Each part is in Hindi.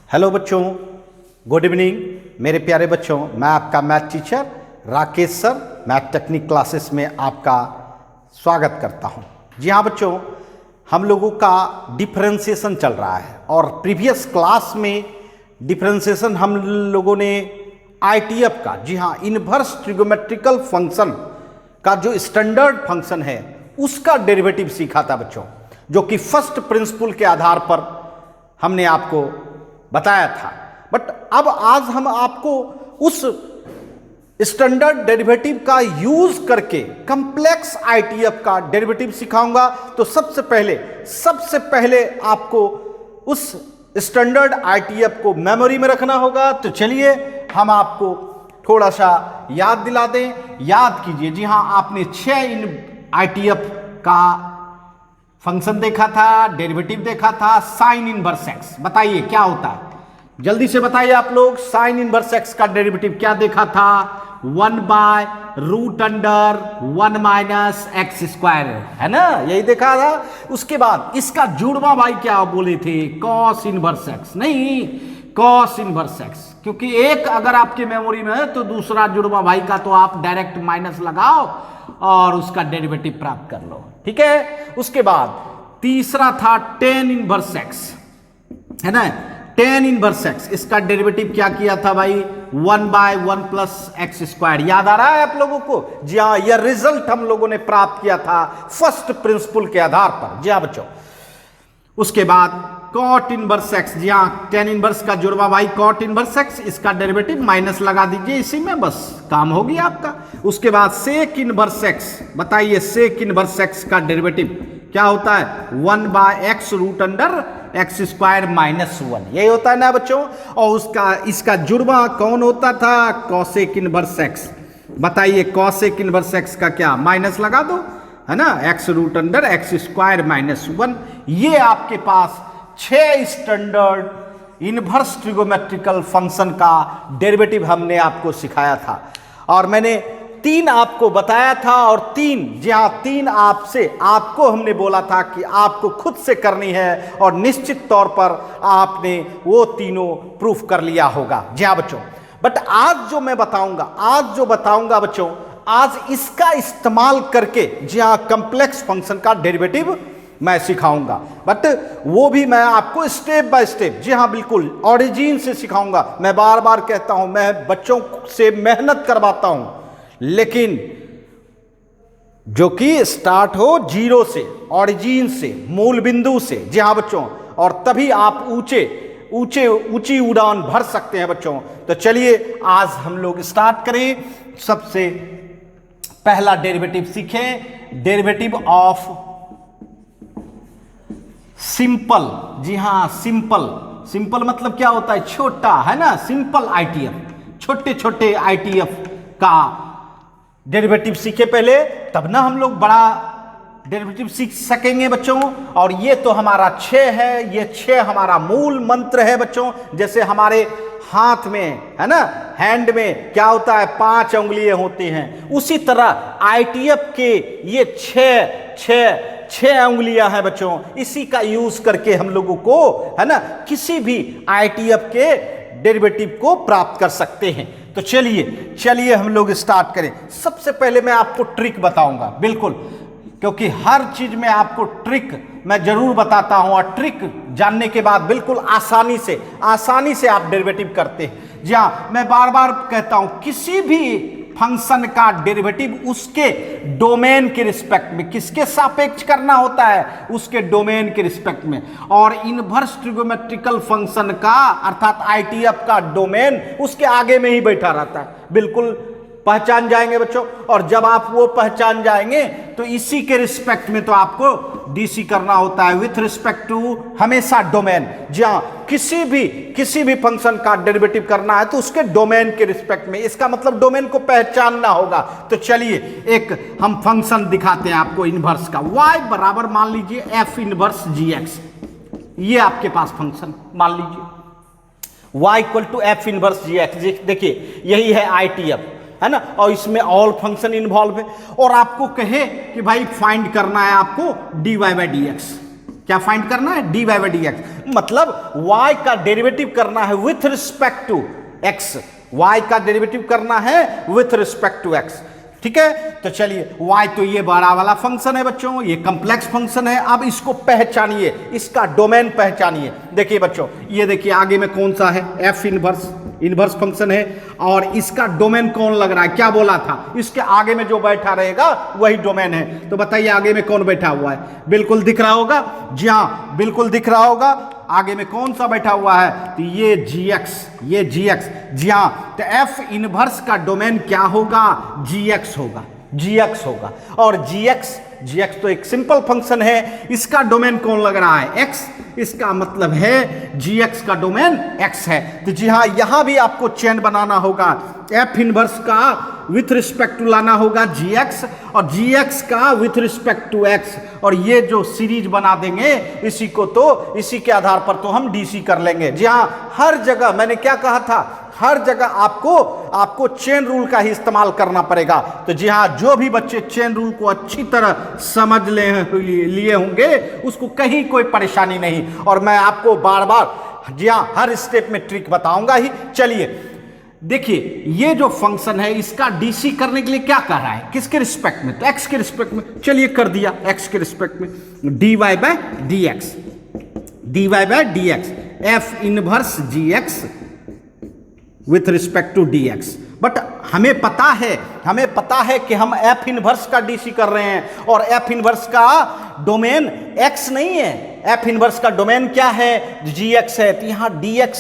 हेलो बच्चों, गुड इवनिंग मेरे प्यारे बच्चों। मैं आपका math teacher Rakesh sir math technique classes में आपका स्वागत करता हूं। जी हाँ बच्चों, हम लोगों का डिफरेंशिएशन चल रहा है और प्रीवियस क्लास में डिफरेंशिएशन हम लोगों ने आईटीएफ का, जी हाँ, इनवर्स ट्रिगोमेट्रिकल फंक्शन का जो स्टैंडर्ड फंक्शन है उसका डेरिवेटिव सीखा था बच्चों, जो कि फर्स्ट प्रिंसिपल के आधार पर हमने आपको बताया था। बट अब आज हम आपको उस स्टैंडर्ड डेरिवेटिव का यूज करके कॉम्प्लेक्स आईटीएफ का डेरिवेटिव सिखाऊंगा। तो सबसे पहले आपको उस स्टैंडर्ड आईटीएफ को मेमोरी में रखना होगा। तो चलिए हम आपको थोड़ा सा याद दिला दें। याद कीजिए, जी हाँ, आपने 6 इन आईटीएफ का फंक्शन देखा था, डेरिवेटिव देखा था। साइन इनवर्स एक्स, बताइए क्या होता है, जल्दी से बताइए आप लोग। साइन इनवर्स एक्स का डेरिवेटिव क्या देखा था? 1/√1 माइनस एक्स स्क्वायर, है ना, यही देखा था। उसके बाद इसका जुड़वा भाई क्या बोले थे? कॉस इनवर्स एक्स, नहीं, कॉस इनवर्स एक्स, क्योंकि एक अगर आपके मेमोरी में है तो दूसरा जुड़वा भाई का तो आप डायरेक्ट माइनस लगाओ और उसका डेरिवेटिव प्राप्त कर लो, ठीक है। उसके बाद तीसरा था टेन इनवर्स एक्स, है ना, टेन इनवर्स एक्स, इसका डेरिवेटिव क्या किया था भाई? 1/1 प्लस एक्स स्क्वायर। याद आ रहा है आप लोगों को? जी हाँ, यह रिजल्ट हम लोगों ने प्राप्त किया था फर्स्ट प्रिंसिपल के आधार पर। जी हाँ बच्चों, उसके बाद कॉट इनवर्स एक्स, जी हाँ, टेन इनवर्स का जुड़वा भाई कॉट इनवर्स एक्स, इसका डेरिवेटिव माइनस लगा दीजिए इसी में, बस काम हो गया आपका। उसके बाद सेक इनवर्स एक्स, बताइए सेक इनवर्स एक्स का डेरिवेटिव क्या होता है? 1/x√x स्क्वायर माइनस 1, यही होता है ना बच्चों। और इसका जुड़वा कौन होता था? Cosec inverse x. बताइए कॉसेक इनवर्स एक्स का क्या? माइनस लगा दो, है ना, x√x स्क्वायर माइनस 1। ये आपके पास 6 स्टैंडर्ड इनवर्स ट्रिगोमेट्रिकल फंक्शन का डेरिवेटिव हमने आपको सिखाया था और मैंने 3 आपको बताया था और 3, जी हाँ, 3 आपको हमने बोला था कि आपको खुद से करनी है और निश्चित तौर पर आपने वो तीनों प्रूफ कर लिया होगा। जी हाँ बच्चों, बट आज जो बताऊंगा बच्चों, आज इसका इस्तेमाल करके, जी हाँ, कॉम्प्लेक्स फंक्शन का डेरिवेटिव मैं सिखाऊंगा। बट वो भी मैं आपको स्टेप बाय स्टेप, जी हाँ बिल्कुल, ऑरिजिन से सिखाऊंगा। मैं बार बार कहता हूं, मैं बच्चों से मेहनत करवाता हूं, लेकिन जो कि स्टार्ट हो जीरो से, ऑरिजिन से, मूल बिंदु से। जी हाँ बच्चों, और तभी आप ऊंची उड़ान भर सकते हैं बच्चों। तो चलिए आज हम लोग स्टार्ट करें। सबसे पहला डेरिवेटिव सीखें, डेरिवेटिव ऑफ सिंपल। जी हाँ, सिंपल मतलब क्या होता है? छोटा, है ना, सिंपल आईटीएफ, छोटे आईटीएफ का डेरिवेटिव सीखे पहले, तब ना हम लोग बड़ा डेरिवेटिव सीख सकेंगे बच्चों। और ये तो हमारा 6 है, ये 6 हमारा मूल मंत्र है बच्चों। जैसे हमारे हाथ में, है ना, हैंड में क्या होता है? 5 उंगलियां होती हैं, उसी तरह आईटीएफ के ये 6 उंगलियां हैं बच्चों। इसी का यूज करके हम लोगों को, है ना, किसी भी आईटीएफ के डेरिवेटिव को प्राप्त कर सकते हैं। तो चलिए हम लोग स्टार्ट करें। सबसे पहले मैं आपको ट्रिक बताऊंगा, बिल्कुल, क्योंकि हर चीज में आपको ट्रिक मैं जरूर बताता हूं और ट्रिक जानने के बाद बिल्कुल आसानी से आप डेरिवेटिव करते हैं। जी हाँ, मैं बार बार कहता हूं, किसी भी फंक्शन का डेरिवेटिव उसके डोमेन के रिस्पेक्ट में, किसके सापेक्ष करना होता है? उसके डोमेन के रिस्पेक्ट में। और इनवर्स ट्रिगोमेट्रिकल फंक्शन का अर्थात आईटीएफ का डोमेन उसके आगे में ही बैठा रहता है, बिल्कुल पहचान जाएंगे बच्चों। और जब आप वो पहचान जाएंगे तो इसी के रिस्पेक्ट में तो आपको डीसी करना होता है, विथ रिस्पेक्ट टू हमेशा डोमेन। जी हाँ, किसी भी फंक्शन का डेरिवेटिव करना है तो उसके डोमेन के रिस्पेक्ट में, इसका मतलब डोमेन को पहचानना होगा। तो चलिए एक हम फंक्शन दिखाते हैं आपको इनवर्स का। y बराबर मान लीजिए f इनवर्स gx, ये आपके पास फंक्शन मान लीजिए y equal to f inverse gx। देखिए यही है आईटीएफ, है ना, और इसमें ऑल फंक्शन इन्वॉल्व है। और आपको कहे कि भाई फाइंड करना है आपको dy/dx, क्या फाइंड करना है, dy बाई डी एक्स, मतलब y का डेरिवेटिव करना है with respect to x, y का डेरिवेटिव करना है विथ रिस्पेक्ट टू x। ठीक है, तो चलिए y तो ये बड़ा वाला फंक्शन है बच्चों, ये कॉम्प्लेक्स फंक्शन है। अब इसको पहचानिए, इसका डोमेन पहचानिए। देखिए बच्चों, ये देखिए आगे में कौन सा है, f इनवर्स, इनवर्स फंक्शन है, और इसका डोमेन कौन लग रहा है, क्या बोला था, इसके आगे में जो बैठा रहेगा वही डोमेन है। तो बताइए आगे में कौन बैठा हुआ है, बिल्कुल दिख रहा होगा, जी हाँ बिल्कुल दिख रहा होगा, आगे में कौन सा बैठा हुआ है, तो ये gx, ये gx, जी हाँ। तो f इनवर्स का डोमेन क्या होगा, gx होगा, gx होगा। और gx तो एक सिंपल फंक्शन है, इसका डोमेन कौन लग रहा है, x, इसका मतलब है gx का डोमेन x है। तो जी हाँ, यहां भी आपको चेन बनाना होगा, f इनवर्स का विथ रिस्पेक्ट टू लाना होगा gx, और gx का विथ रिस्पेक्ट टू x, और ये जो सीरीज बना देंगे इसी को, तो इसी के आधार पर तो हम डीसी कर लेंगे। जी हाँ, हर जगह मैंने क्या कहा था, हर जगह आपको चेन रूल का ही इस्तेमाल करना पड़ेगा। तो जी हाँ, जो भी बच्चे चेन रूल को अच्छी तरह समझ लिए होंगे उसको कहीं कोई परेशानी नहीं, और मैं आपको बार बार जी हाँ हर स्टेप में ट्रिक बताऊंगा ही। चलिए देखिए, ये जो फंक्शन है इसका डीसी करने के लिए क्या कर रहा है, किसके रिस्पेक्ट में, तो एक्स के रिस्पेक्ट में। चलिए कर दिया, एक्स के रिस्पेक्ट में, dy by d x, dy by d x, f inverse g x with respect to dx। But हमें पता है कि हम f इनवर्स का डीसी कर रहे हैं, और f इनवर्स का डोमेन x नहीं है, f इनवर्स का डोमेन क्या है, gx है। तो यहां dx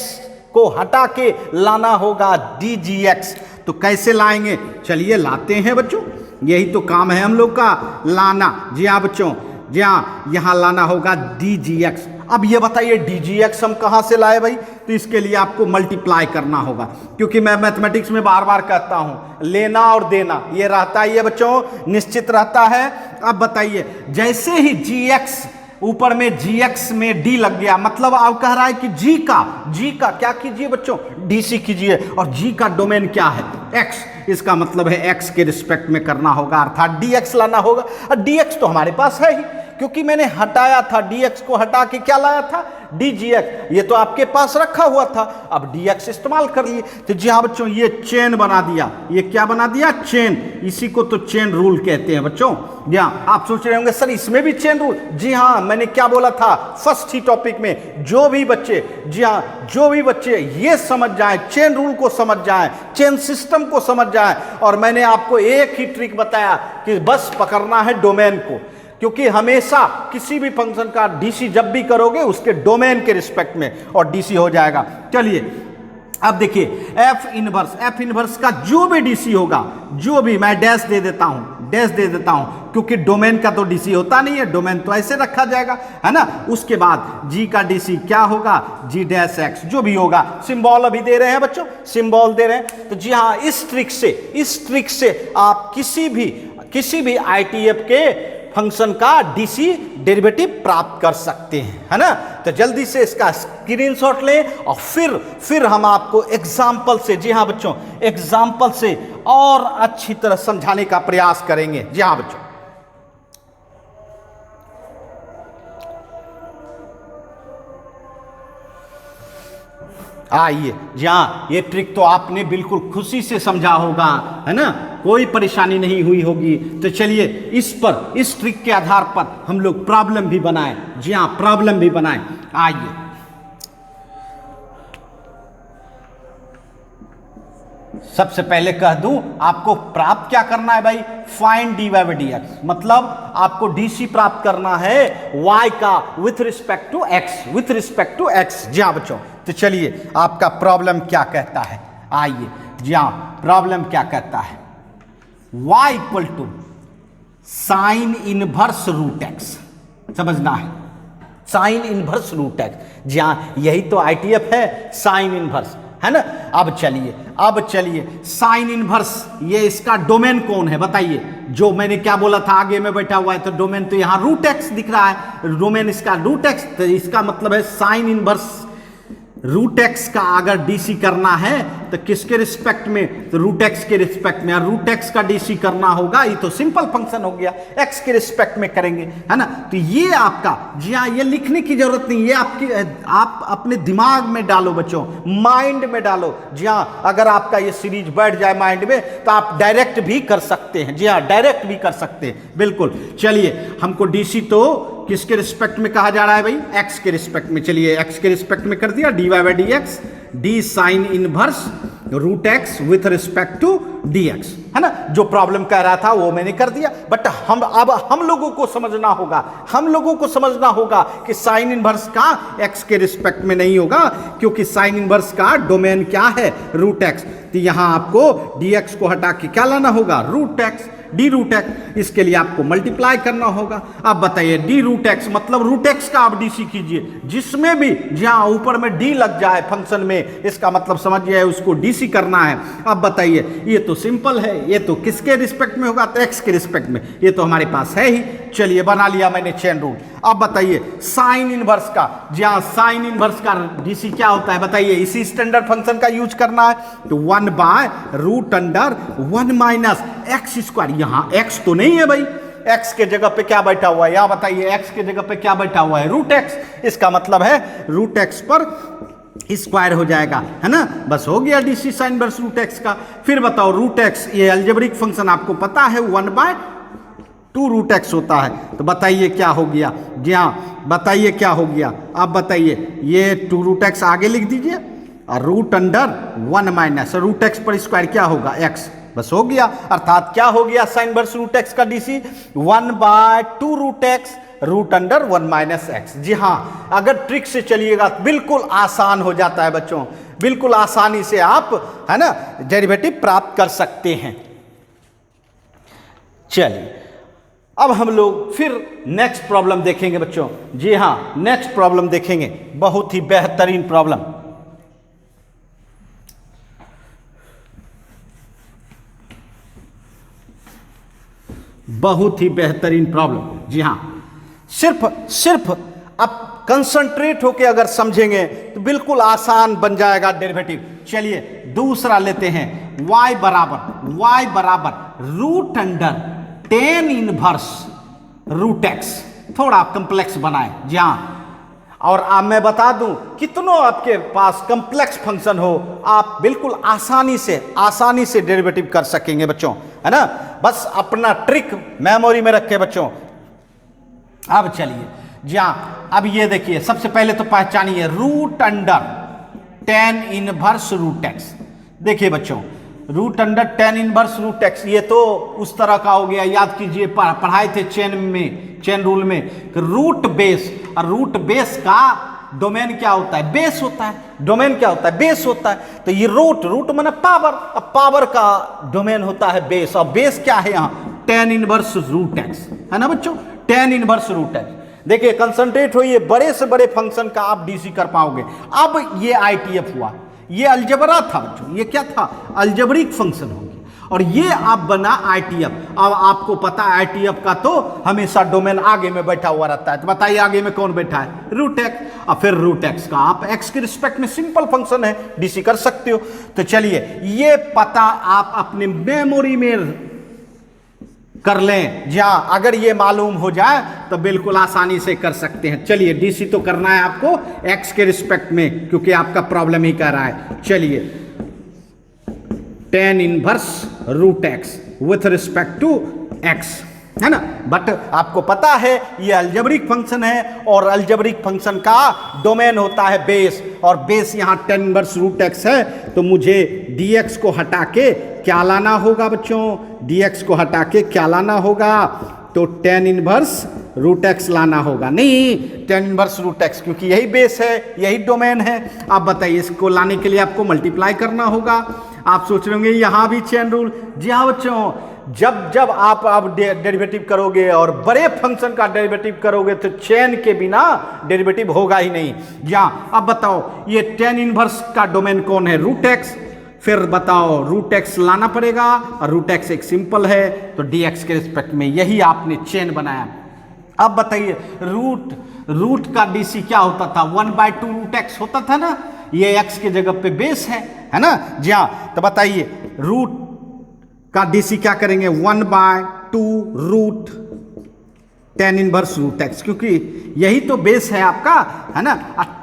को हटा के लाना होगा dgx। तो कैसे लाएंगे, चलिए लाते हैं बच्चों, यही तो काम है हम लोग का, लाना। जी हाँ बच्चों, जी हाँ, यहां लाना होगा dgx। अब ये बताइए dgx हम कहां से लाए भाई, तो इसके लिए आपको मल्टीप्लाई करना होगा, क्योंकि मैं मैथमेटिक्स में बार बार कहता हूं लेना और देना ये रहता ही है बच्चों, निश्चित रहता है। अब बताइए, जैसे ही gx ऊपर में gx में d लग गया, मतलब आप कह रहा है कि g का क्या कीजिए बच्चों, डीसी कीजिए, और g का डोमेन क्या है, x, इसका मतलब है x के रिस्पेक्ट में करना होगा, अर्थात dx लाना होगा। और dx तो हमारे पास है ही, क्योंकि मैंने हटाया था, dx को हटा के क्या लाया था, dgx, ये तो आपके पास रखा हुआ था, अब dx इस्तेमाल कर लिए। तो जी हाँ बच्चों, ये चेन बना दिया, ये क्या बना दिया, चेन, इसी को तो चेन रूल कहते हैं बच्चों। जी हाँ, आप सोच रहे होंगे सर इसमें भी चेन रूल, जी हाँ, मैंने क्या बोला था फर्स्ट ही टॉपिक में, जो भी बच्चे, जी हाँ, जो भी बच्चे ये समझ जाए, चेन रूल को समझ जाए, चेन सिस्टम को समझ जाए, और मैंने आपको एक ही ट्रिक बताया कि बस पकड़ना है डोमेन को, क्योंकि हमेशा किसी भी फंक्शन का डीसी जब भी करोगे उसके डोमेन के रिस्पेक्ट में, और डीसी हो जाएगा। चलिए अब देखिए, एफ इनवर्स का जो भी डीसी होगा, जो भी, मैं डैश दे देता हूं, क्योंकि डोमेन का तो डीसी होता नहीं है, डोमेन तो ऐसे रखा जाएगा, है ना। उसके बाद जी का डीसी क्या होगा, जी डैश एक्स, जो भी होगा, सिंबल अभी दे रहे हैं बच्चों, सिंबल दे रहे हैं। तो जी हाँ, इस ट्रिक से आप किसी भी आईटीएफ के फंक्शन का डीसी डेरिवेटिव प्राप्त कर सकते हैं, है ना। तो जल्दी से इसका स्क्रीनशॉट लें, और फिर हम आपको एग्जाम्पल से, जी हाँ बच्चों, एग्जाम्पल से और अच्छी तरह समझाने का प्रयास करेंगे। जी हाँ बच्चों, आइए। जी हाँ, ये ट्रिक तो आपने बिल्कुल खुशी से समझा होगा, है ना, कोई परेशानी नहीं हुई होगी। तो चलिए इस ट्रिक के आधार पर हम लोग प्रॉब्लम भी बनाएं। जी हाँ, प्रॉब्लम भी बनाएं। आइए, सबसे पहले कह दूं, आपको प्राप्त क्या करना है भाई, find dy by d x, मतलब आपको डीसी प्राप्त करना है y का विथ रिस्पेक्ट टू x, जी हाँ बच्चों। तो चलिए, आपका प्रॉब्लम क्या कहता है, आइए। जी हाँ, प्रॉब्लम क्या कहता है, y equal to sine inverse root x, समझना है, साइन इनवर्स रूट एक्स। जी हाँ, यही तो आईटीएफ है, साइन इनवर्स, है ना। अब चलिए साइन इनवर्स, ये इसका डोमेन कौन है बताइए, जो मैंने क्या बोला था, आगे में बैठा हुआ है, तो डोमेन तो यहां रूट एक्स दिख रहा है, डोमेन इसका रूट एक्स, तो इसका मतलब है साइन इनवर्स रूट एक्स का अगर डीसी करना है तो किसके रिस्पेक्ट में, तो रूट एक्स के रिस्पेक्ट में। और रूट एक्स का डीसी करना होगा, ये तो सिंपल फंक्शन हो गया, एक्स के रिस्पेक्ट में करेंगे, है ना। तो ये आपका, जी हाँ, ये लिखने की जरूरत नहीं, ये आपकी, आप अपने दिमाग में डालो बच्चों, माइंड में डालो। जी हाँ, अगर आपका ये सीरीज बैठ जाए माइंड में तो आप डायरेक्ट भी कर सकते हैं। जी हाँ, डायरेक्ट भी कर सकते हैं, बिल्कुल। चलिए, हमको डीसी तो किसके रिस्पेक्ट में कहा जा रहा है भाई, एक्स के रिस्पेक्ट में। चलिए, एक्स के रिस्पेक्ट में कर दिया, d y by d x, d sine inverse root x with respect to d x, है ना। जो प्रॉब्लम कह रहा था वो मैंने कर दिया, बट अब हम लोगों को समझना होगा, हम लोगों को समझना होगा कि साइन इनवर्स का एक्स के रिस्पेक्ट में नहीं होगा, क्योंकि साइन इनवर्स का डोमेन क्या है, रूट एक्स। तो यहां आपको डी एक्स को हटा के क्या लाना होगा, root x, d root x. इसके लिए आपको मल्टीप्लाई करना होगा। अब बताइए, डी रूट एक्स मतलब रूट एक्स का आप डीसी कीजिए, जिसमें भी जहां ऊपर में डी लग जाए फंक्शन में, इसका मतलब समझिए उसको डीसी करना है। अब बताइए, ये तो सिंपल है, ये तो किसके रिस्पेक्ट में होगा, तो एक्स के रिस्पेक्ट में, ये तो हमारे पास है ही। चलिए, बना लिया मैंने चेन रूल। अब बताइए साइन इनवर्स का, जहां साइन इनवर्स का डीसी क्या होता है बताइए, इसी स्टैंडर्ड फंक्शन का यूज करना है। तो 1 bye root under 1 minus x square. यहां एक्स तो नहीं है भाई, एक्स के जगह पे क्या बैठा हुआ है, यहां बताइए एक्स के जगह पे क्या बैठा हुआ है, रूट एक्स। इसका मतलब है रूट एक्स पर स्क्वायर हो जाएगा, है ना। बस हो गया डीसी साइन इनवर्स रूट एक्स का। फिर बताओ रूट एक्स, ये अलजेब्रिक फंक्शन आपको पता है 1 बाय 2 रूट एक्स होता है। तो बताइए क्या हो गया, जी हाँ, बताइए क्या हो गया। अब बताइए, ये 2 रूट एक्स आगे लिख दीजिए और root under 1 minus root x पर स्क्वायर क्या होगा, एक्स। बस हो गया, अर्थात क्या हो गया साइन इनवर्स रूट एक्स का DC 1 by 2 root x root under 1 minus x. जी हाँ, अगर ट्रिक से चलिएगा तो बिल्कुल आसान हो जाता है बच्चों, बिल्कुल आसानी से आप, है ना, डेरिवेटिव प्राप्त कर सकते हैं। चलिए, अब हम लोग फिर नेक्स्ट प्रॉब्लम देखेंगे बच्चों। जी हाँ, नेक्स्ट प्रॉब्लम देखेंगे, बहुत ही बेहतरीन प्रॉब्लम। बहुत ही बेहतरीन प्रॉब्लम। जी हाँ, सिर्फ आप कंसंट्रेट होके अगर समझेंगे तो बिल्कुल आसान बन जाएगा डेरिवेटिव। चलिए, दूसरा लेते हैं, y बराबर root under 10 inverse root x. थोड़ा कॉम्प्लेक्स बनाए, जी हाँ। और अब मैं बता दूं, कितनों आपके पास कॉम्प्लेक्स फंक्शन हो, आप बिल्कुल आसानी से डेरिवेटिव कर सकेंगे बच्चों, है ना। बस अपना ट्रिक मेमोरी में रखें बच्चों। अब चलिए, जी हाँ, अब ये देखिए, सबसे पहले तो पहचानिए root under 10 inverse root x. देखिए बच्चों, root under 10 inverse root x, ये तो उस तरह का हो गया, याद कीजिए पढ़ाए थे चेन रूल में, रूट बेस। और रूट बेस का डोमेन क्या होता है, बेस होता है। डोमेन क्या होता है, बेस होता है। तो ये रूट माने पावर, अब पावर का डोमेन होता है बेस, और बेस क्या है यहाँ 10 इनवर्स रूट एक्स, है ना बच्चों, 10 इनवर्स रूट एक्स। देखिए, कंसंट्रेट होइए, बड़े से बड़े फंक्शन का आप डीसी कर पाओगे। अब ये आईटीएफ हुआ, ये अलजेब्रा था बच्चों, ये क्या था, अलजेब्रिक फंक्शन हो गया, और ये आप बना आईटीएफ। अब आपको पता है आईटीएफ का तो हमेशा डोमेन आगे में बैठा हुआ रहता है। तो बताइए आगे में कौन बैठा है, रूट एक्स। और फिर रूट एक्स का आप एक्स के रिस्पेक्ट में सिंपल फंक्शन है, डीसी कर सकते हो। तो चलिए, ये पता आप अपने मेमोरी में कर लें। जी हाँ, अगर ये मालूम हो जाए तो बिल्कुल आसानी से कर सकते हैं। चलिए, डीसी तो करना है आपको एक्स के रिस्पेक्ट में, क्योंकि आपका प्रॉब्लम ही कर रहा है। चलिए, 10 inverse root x with respect to x, है ना। बट आपको पता है ये अलजेब्रिक फंक्शन है, और अलजेब्रिक फंक्शन का डोमेन होता है बेस, और बेस यहाँ 10 इनवर्स रूट एक्स है। तो मुझे dx को हटा के क्या लाना होगा बच्चों, dx को हटा के क्या लाना होगा, तो 10 इनवर्स रूट एक्स लाना होगा। नहीं, 10 इनवर्स रूट एक्स, क्योंकि यही बेस है, यही डोमेन है। आप बताइए, इसको लाने के लिए आपको मल्टीप्लाई करना होगा। आप सोच रहे होंगे यहाँ भी चेन रूल। जी हाँ बच्चों, जब आप डेरिवेटिव करोगे और बड़े फंक्शन का डेरिवेटिव करोगे तो चेन के बिना डेरिवेटिव होगा ही नहीं। हाँ, अब बताओ, ये 10 इनवर्स का डोमेन कौन है, रूट एक्स। फिर बताओ, रूट एक्स लाना पड़ेगा, और रूट एक्स एक सिंपल है, तो dx के रिस्पेक्ट में यही आपने चेन बनाया। अब बताइए, रूट का डीसी क्या होता था, 1 बाय 2 रूट एक्स होता था ना। ये x के जगह पे बेस है ना जी हाँ। तो बताइए रूट का डीसी क्या करेंगे, 1/2 root tan inverse root x, क्योंकि यही तो बेस है आपका, है ना।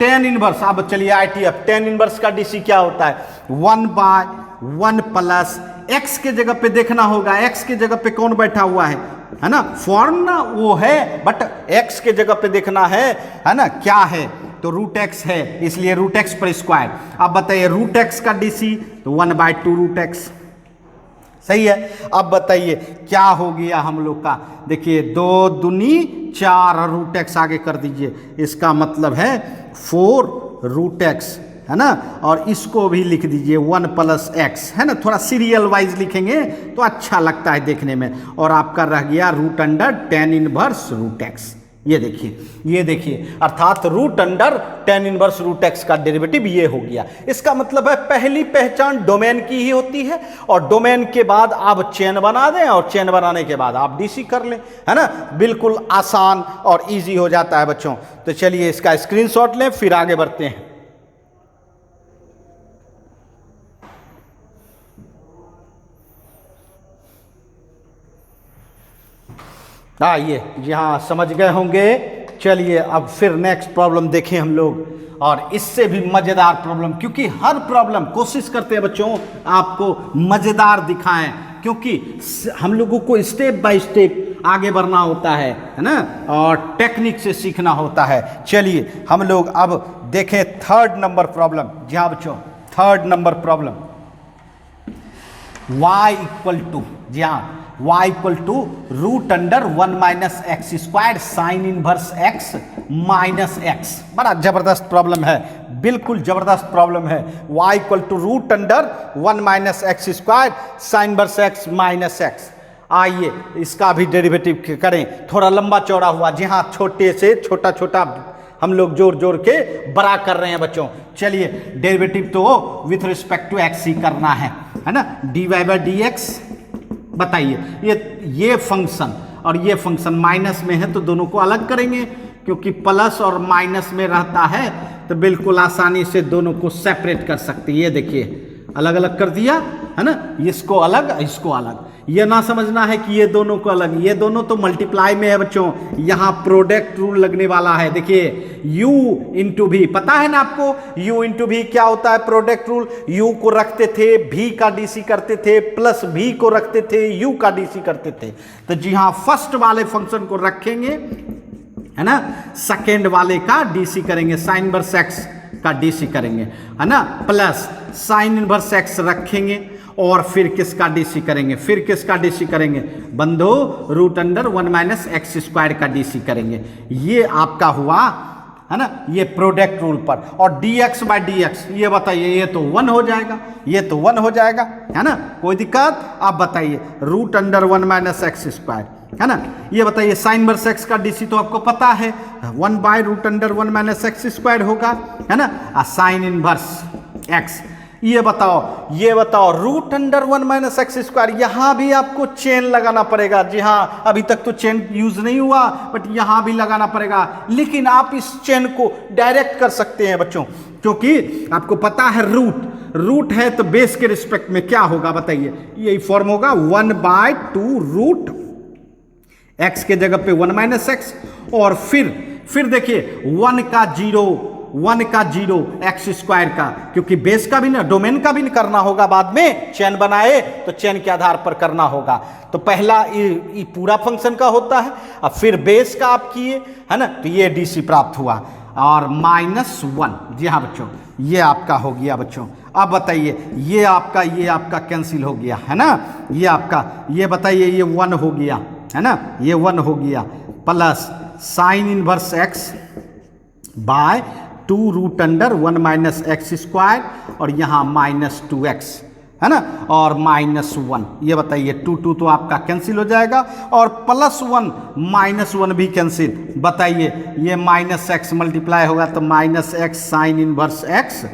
tan इनवर्स, अब चलिए ITF tan इनवर्स का डीसी क्या होता है, 1/1 प्लस x के जगह पे देखना होगा, x के जगह पे कौन बैठा हुआ है ना, फॉर्म ना वो है, बट x के जगह पे देखना है ना क्या है, तो रूट x है, इसलिए रूट x पर स्क्वायर। अब बताइए रूट x का डीसी तो 1/2 रूट x, सही है। अब बताइए क्या हो गया हम लोग का, देखिए 2 दूनी 4 और रूट x आगे कर दीजिए, इसका मतलब है 4 रूट x, है ना। और इसको भी लिख दीजिए 1 प्लस x, है ना, थोड़ा सीरियल वाइज लिखेंगे तो अच्छा लगता है देखने में। और आपका रह गया root under tan inverse root x, ये देखिए अर्थात root under tan inverse root x का डेरिवेटिव ये हो गया। इसका मतलब है पहली पहचान डोमेन की ही होती है, और डोमेन के बाद आप चेन बना दें, और चेन बनाने के बाद आप डीसी कर लें, है ना। बिल्कुल आसान और इजी हो जाता है बच्चों। तो चलिए इसका स्क्रीनशॉट लें, फिर आगे बढ़ते हैं। ये जी हाँ समझ गए होंगे। चलिए अब फिर नेक्स्ट प्रॉब्लम देखें हम लोग, और इससे भी मज़ेदार प्रॉब्लम, क्योंकि हर प्रॉब्लम कोशिश करते हैं बच्चों आपको मज़ेदार दिखाएं, क्योंकि हम लोगों को स्टेप बाय स्टेप आगे बढ़ना होता है ना, और टेक्निक से सीखना होता है। चलिए हम लोग अब देखें 3rd नंबर प्रॉब्लम। जी हाँ बच्चों, 3rd number problem, y equal to, जी हाँ y equal to root under 1 minus x square sine inverse x minus x. बड़ा जबरदस्त प्रॉब्लम है, बिल्कुल जबरदस्त प्रॉब्लम है। y equal to root under 1 minus x square sine inverse x minus x. आइए इसका भी डेरिवेटिव करें, थोड़ा लंबा चौड़ा हुआ, जी हाँ छोटे से छोटा छोटा हम लोग जोड़ जोड़ के बड़ा कर रहे हैं बच्चों। चलिए डेरिवेटिव तो विथ रिस्पेक्ट टू x ही करना है ना, dy/dx। बताइए ये फंक्शन और ये फंक्शन माइनस में है तो दोनों को अलग करेंगे, क्योंकि प्लस और माइनस में रहता है तो बिल्कुल आसानी से दोनों को सेपरेट कर सकते हैं। ये देखिए अलग अलग कर दिया है ना, इसको अलग इसको अलग। ये ना समझना है कि ये दोनों को अलग, ये दोनों तो मल्टीप्लाई में है बच्चों, यहाँ प्रोडक्ट रूल लगने वाला है। देखिए u इंटू भी, पता है ना आपको u इंटू भी क्या होता है, प्रोडक्ट रूल। u को रखते थे v का डीसी करते थे, प्लस v को रखते थे u का डीसी करते थे। तो जी हाँ फर्स्ट वाले फंक्शन को रखेंगे, है ना, सेकेंड वाले का डीसी करेंगे, साइन इनवर्स एक्स का डीसी करेंगे, है ना, प्लस साइन इनवर्स एक्स रखेंगे, और फिर किसका डीसी करेंगे, फिर किसका डीसी करेंगे बंधो, root under 1 minus x square का डीसी करेंगे। ये आपका हुआ, है ना, ये प्रोडक्ट रूल पर। और dx/dx ये बताइए, ये तो 1 हो जाएगा, ये तो 1 हो जाएगा, है ना, कोई दिक्कत। आप बताइए root under 1 minus x square, है ना। ये बताइए साइन इनवर्स एक्स का डीसी तो आपको पता है 1/रूट अंडर 1 माइनस एक्स स्क्वायर होगा, है ना, साइन इनवर्स एक्स। ये बताओ root under 1 minus x square, यहां भी आपको चेन लगाना पड़ेगा। जी हाँ अभी तक तो चेन यूज नहीं हुआ, बट यहां भी लगाना पड़ेगा। लेकिन आप इस चेन को डायरेक्ट कर सकते हैं बच्चों, क्योंकि आपको पता है रूट है तो बेस के रिस्पेक्ट में क्या होगा बताइए, यही फॉर्म होगा 1/2 रूट एक्स के जगह पे 1 माइनस एक्स, और फिर देखिए 1 का जीरो एक्स स्क्वायर का, क्योंकि बेस का भी ना डोमेन का भी करना होगा, बाद में चेन बनाए तो चेन के आधार पर करना होगा। तो पहला ये पूरा फंक्शन का होता है, अब फिर बेस का आप किए, है ना, तो ये डीसी प्राप्त हुआ, और -1। जी हाँ बच्चों ये आपका हो गया बच्चों। अब बताइए ये आपका कैंसिल हो गया, है ना, ये आपका, ये बताइए ये 1 हो गया, है ना, ये 1 हो गया, plus sine inverse x by 2 root under 1 minus x square, और यहाँ -2x, है ना, और -1। ये बताइए 2 तो आपका कैंसिल हो जाएगा, और +1 -1 भी कैंसिल। बताइए ये -x मल्टीप्लाई होगा तो -x sine inverse x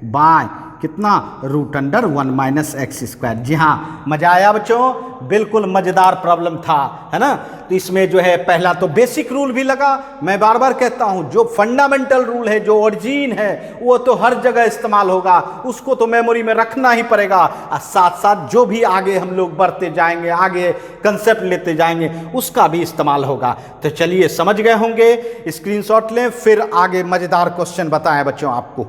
by कितना, root under 1 minus x square. जी हाँ, मजा आया बच्चों, बिल्कुल मजेदार प्रॉब्लम था, है ना। तो इसमें जो है पहला तो बेसिक रूल भी लगा। मैं बार बार कहता हूं, जो फंडामेंटल रूल है, जो ओरिजिन है, वो तो हर जगह इस्तेमाल होगा, उसको तो मेमोरी में रखना ही पड़ेगा। और साथ साथ जो भी आगे हम लोग बढ़ते जाएंगे, आगे कंसेप्ट लेते जाएंगे, उसका भी इस्तेमाल होगा। तो चलिए, समझ गए होंगे, स्क्रीनशॉट लें, फिर आगे मजेदार क्वेश्चन बताएं बच्चों आपको।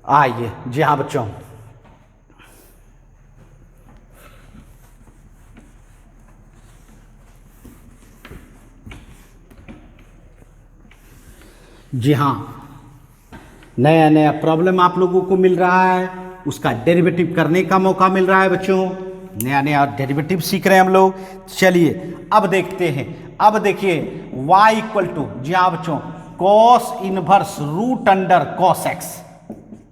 आइए, जी हाँ बच्चों, जी हाँ, नया नया प्रॉब्लम आप लोगों को मिल रहा है, उसका डेरिवेटिव करने का मौका मिल रहा है बच्चों। नया नया डेरिवेटिव सीख रहे हैं हम लोग। चलिए अब देखते हैं। अब देखिए y इक्वल टू, जी हाँ बच्चों, cos inverse root under cos x.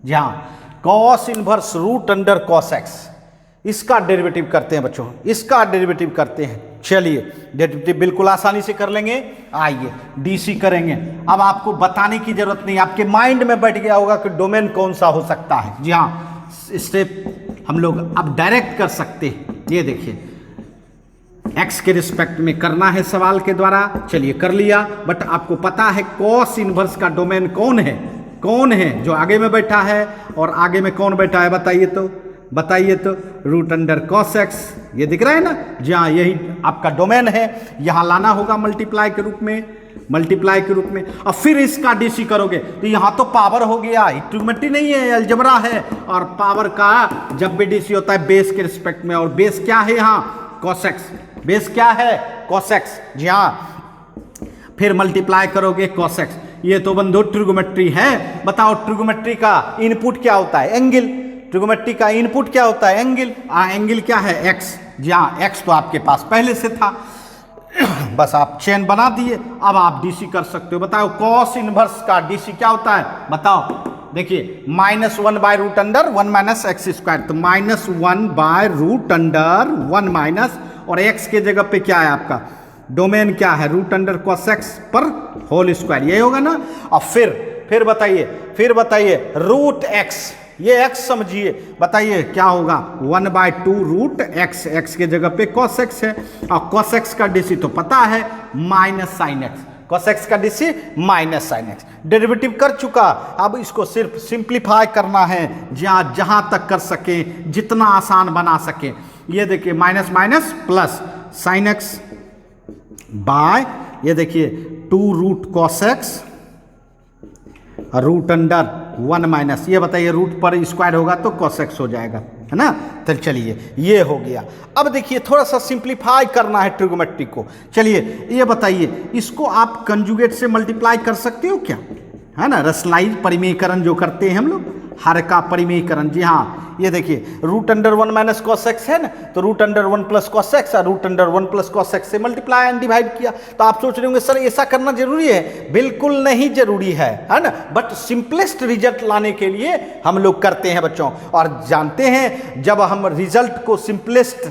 जी हाँ, cos inverse root under cos x, इसका डेरिवेटिव करते हैं बच्चों, इसका डेरिवेटिव करते हैं। चलिए, डेरिवेटिव बिल्कुल आसानी से कर लेंगे। आइए डीसी करेंगे। अब आपको बताने की जरूरत नहीं, आपके माइंड में बैठ गया होगा कि डोमेन कौन सा हो सकता है। जी हाँ, स्टेप हम लोग अब डायरेक्ट कर सकते हैं। ये देखिए, एक्स के रिस्पेक्ट में करना है सवाल के द्वारा। चलिए कर लिया, बट आपको पता है कॉस इनवर्स का डोमेन कौन है? कौन है जो आगे में बैठा है, और आगे में कौन बैठा है बताइए तो, बताइए तो। रूट अंडर कॉस एक्स, ये दिख रहा है ना। जी हाँ, यही आपका डोमेन है। यहां लाना होगा मल्टीप्लाई के रूप में, मल्टीप्लाई के रूप में, और फिर इसका डीसी करोगे तो यहां तो पावर हो गया, ट्रिग्नोमेट्री नहीं है, अलजेब्रा है। और पावर का जब भी डीसी होता है बेस के रिस्पेक्ट में, और बेस क्या है यहाँ? Cos x. बेस क्या है? Cos x. जी हाँ, फिर मल्टीप्लाई करोगे कॉस एक्स। ये तो बंधु ट्रिग्नोमेट्री है। बताओ, ट्रिग्नोमेट्री का इनपुट क्या होता है? एंगल। ट्रिग्नोमेट्री का इनपुट क्या होता है? एंगल। एंगल क्या है? एक्स। जी हाँ, एक्स तो आपके पास पहले से था, बस आप चेन बना दिए। अब आप डीसी कर सकते हो। बताओ, कॉस इनवर्स का डीसी क्या होता है? बताओ। देखिए, -1 bye root under 1 minus x square, तो -1 बाय रूट अंडर 1 माइनस, और एक्स के जगह पे क्या है आपका डोमेन? क्या है? रूट अंडर कॉस एक्स पर होल स्क्वायर, ये होगा ना। और फिर बताइए रूट एक्स, ये एक्स समझिए, बताइए क्या होगा? 1/2 रूट एक्स, एक्स के जगह पे कॉस एक्स है, और कॉस एक्स का डीसी तो पता है minus sine x. Cos x का DC minus sine x. Derivative कर चुका, अब इसको सिर्फ सिंप्लीफाई करना है, जहां तक कर सके, जितना आसान बना सके। ये देखिए, minus minus plus sine x by, ये देखिए 2 root cos x root under 1 minus, ये बताइए रूट पर स्क्वायर होगा तो कॉस एक्स हो जाएगा, है ना। तो चलिए, ये हो गया। अब देखिए, थोड़ा सा सिंप्लीफाई करना है ट्रिग्नोमेट्री को। चलिए ये बताइए, इसको आप कंजुगेट से मल्टीप्लाई कर सकते हो क्या? है ना, रसलाइज परिमेयकरण जो करते हैं हम लोग, हर का परिमेयकरण। जी हाँ, ये देखिए root under 1 minus cos x है ना, तो root under 1 plus cos x और root under 1 plus cos x से मल्टीप्लाई एंड डिवाइड किया। तो आप सोच रहे होंगे सर ऐसा करना जरूरी है? बिल्कुल नहीं जरूरी है ना, बट सिंपलेस्ट रिजल्ट लाने के लिए हम लोग करते हैं बच्चों। और जानते हैं, जब हम रिजल्ट को सिंपलेस्ट,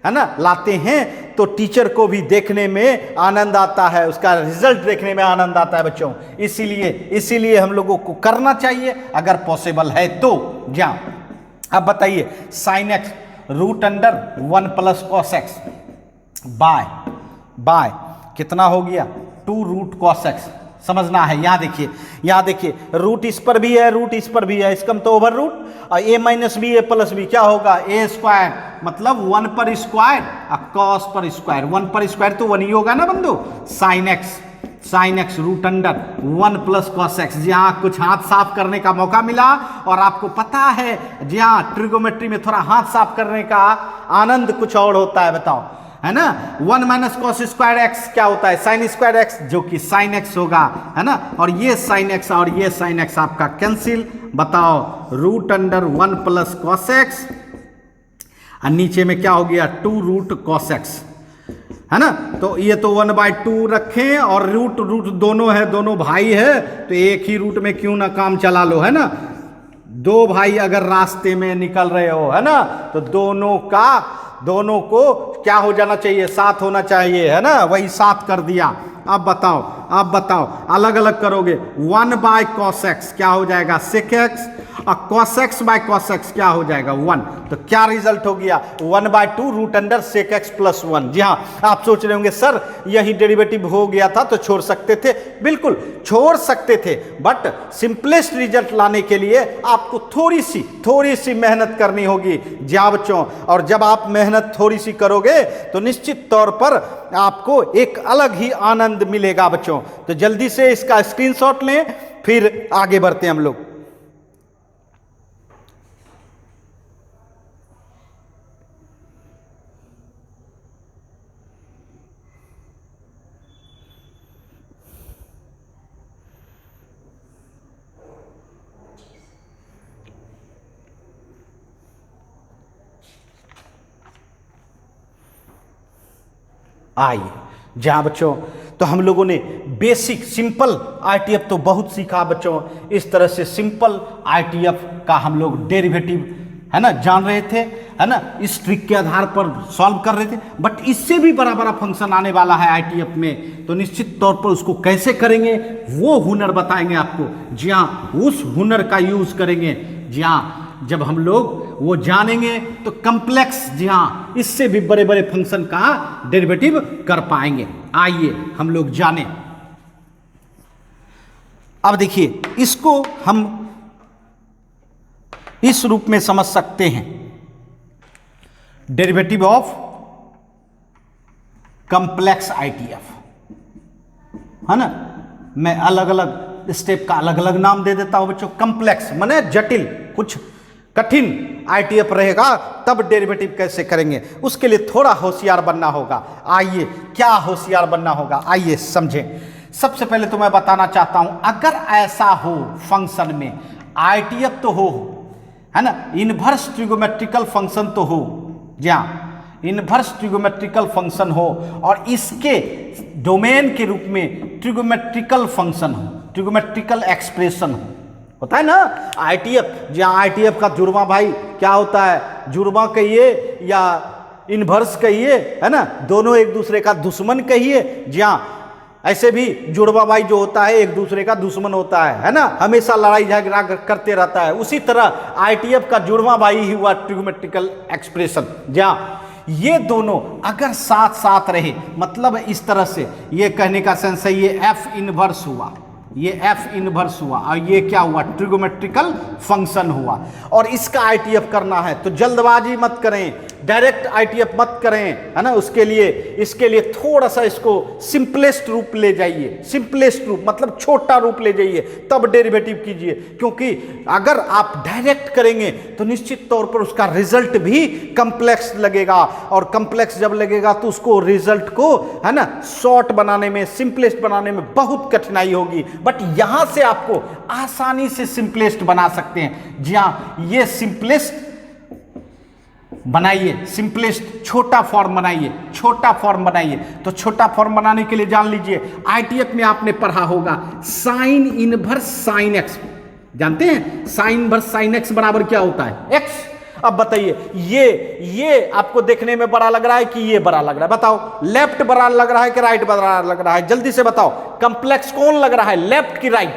है ना, लाते हैं तो टीचर को भी देखने में आनंद आता है, उसका रिजल्ट देखने में आनंद आता है बच्चों। इसीलिए हम लोगों को करना चाहिए अगर पॉसिबल है तो। जा, अब बताइए, sine x root under 1 plus cos x by कितना हो गया? 2 रूट कॉस एक्स। समझना है, यहाँ देखिए रूट इस पर भी है, रूट इस पर भी है, इसका तो ओवर रूट, और a minus b, a plus b क्या होगा? a स्क्वायर, मतलब 1 पर स्क्वायर और कॉस पर स्क्वायर। 1 पर स्क्वायर तो 1 ही होगा ना बंधु। Sine x root under 1 plus cos x. जी हाँ, कुछ हाथ साफ करने का मौका मिला, और आपको पता है, जी हाँ, ट्रिग्नोमेट्री में थोड़ा हाथ साफ करने का आनंद कुछ और होता है। बताओ, है ना। 1 माइनस कॉस स्क्वायर एक्स क्या होता है? साइन स्क्वायर एक्स, जो कि साइन एक्स होगा, है ना। और ये साइन एक्स और ये साइन एक्स आपका कैंसिल। बताओ, root under 1 plus cos x, और नीचे में क्या हो गया? 2 रूट कॉस एक्स, है ना। तो ये तो 1/2 रखें, और रूट दोनों है, दोनों भाई है, तो एक ही रूट में क्यों ना काम चला लो, है ना। दो भाई अगर रास्ते में निकल रहे हो, है ना, तो दोनों को क्या हो जाना चाहिए, साथ होना चाहिए, है ना, वही साथ कर दिया। अब बताओ अलग अलग करोगे, 1/cos x क्या हो जाएगा, sec x, और cos x/cos x क्या हो जाएगा 1। तो क्या रिजल्ट हो गया, 1/2 √sec x + 1। जी हाँ, आप सोच रहे होंगे सर यही डेरिवेटिव हो गया था तो छोड़ सकते थे। बिल्कुल छोड़ सकते थे, बट सिंपलेस्ट रिजल्ट लाने के लिए आपको थोड़ी सी मेहनत करनी होगी जी हाँ बच्चों। और जब आप मेहनत थोड़ी सी करोगे तो निश्चित तौर पर आपको एक अलग ही आनंद मिलेगा बच्चों। तो जल्दी से इसका स्क्रीनशॉट लें, फिर आगे बढ़ते हैं हम लोग। आइए जहां बच्चों, तो हम लोगों ने बेसिक सिंपल आईटीएफ तो बहुत सीखा बच्चों। इस तरह से सिंपल आईटीएफ का हम लोग डेरिवेटिव, है ना, जान रहे थे, है ना, इस ट्रिक के आधार पर सॉल्व कर रहे थे। बट इससे भी बड़ा बड़ा फंक्शन आने वाला है आईटीएफ में, तो निश्चित तौर पर उसको कैसे करेंगे वो हुनर बताएंगे आपको। जी हाँ, उस हुनर का यूज करेंगे। जी हाँ, जब हम लोग वो जानेंगे तो कम्प्लेक्स, जी हाँ, इससे भी बड़े बड़े फंक्शन का डेरिवेटिव कर पाएंगे। आइए हम लोग जानें। अब देखिए, इसको हम इस रूप में समझ सकते हैं, डेरिवेटिव ऑफ कम्प्लेक्स आईटीएफ, है ना। मैं अलग अलग स्टेप का अलग अलग नाम दे देता हूं बच्चों। कम्प्लेक्स माने जटिल, कुछ कठिन आईटीएफ रहेगा तब डेरिवेटिव कैसे करेंगे, उसके लिए थोड़ा होशियार बनना होगा। आइए, क्या होशियार बनना होगा, आइए समझें। सबसे पहले तो मैं बताना चाहता हूं, अगर ऐसा हो फंक्शन में आईटीएफ तो हो, है ना, इनवर्स ट्रिगोमेट्रिकल फंक्शन तो हो, जी हाँ, इनवर्स ट्रिगोमेट्रिकल फंक्शन हो और इसके डोमेन के रूप में ट्रिगोमेट्रिकल फंक्शन हो, ट्रिगोमेट्रिकल एक्सप्रेशन हो, होता है ना आईटीएफ। जहां आईटीएफ का जुड़वा भाई क्या होता है, जुड़वा कहिए या इनवर्स कहिए, है ना, दोनों एक दूसरे का दुश्मन कहिए। जहां ऐसे भी जुड़वा भाई जो होता है एक दूसरे का दुश्मन होता है ना, हमेशा लड़ाई झगड़ा करते रहता है। उसी तरह आईटीएफ का जुड़वा भाई ही हुआ ट्रिगोमेट्रिकल एक्सप्रेशन। जहां ये दोनों अगर साथ साथ रहे, मतलब इस तरह से ये कहने का सेंस है, ये एफ इनवर्स हुआ, ये एफ इनवर्स हुआ और ये क्या हुआ, ट्रिगोमेट्रिकल फंक्शन हुआ। और इसका आईटीएफ करना है तो जल्दबाजी मत करें, डायरेक्ट आईटीएफ मत करें, है ना। इसके लिए थोड़ा सा इसको सिंपलेस्ट रूप ले जाइए, सिंपलेस्ट रूप मतलब छोटा रूप ले जाइए, तब डेरिवेटिव कीजिए। क्योंकि अगर आप डायरेक्ट करेंगे तो निश्चित तौर पर उसका रिजल्ट भी कम्प्लेक्स लगेगा, और कम्प्लेक्स जब लगेगा तो उसको रिजल्ट को, है ना, शॉर्ट बनाने में, सिंपलेस्ट बनाने में बहुत कठिनाई होगी। बट यहां से आपको आसानी से सिंपलेस्ट बना सकते हैं। जी हां, ये सिंपलेस्ट बनाइए, सिंपलेस्ट छोटा फॉर्म बनाइए, छोटा फॉर्म बनाइए। तो छोटा फॉर्म बनाने के लिए जान लीजिए, आईटीएफ में आपने पढ़ा होगा साइन इनवर्स साइन एक्स, जानते हैं साइन इनवर्स साइन एक्स बराबर क्या होता है, एक्स। अब बताइए, ये आपको देखने में बड़ा लग रहा है कि ये बड़ा लग रहा है, बताओ लेफ्ट बड़ा लग रहा है कि राइट बड़ा लग रहा है, जल्दी से बताओ। कम्प्लेक्स कौन लग रहा है, लेफ्ट की राइट?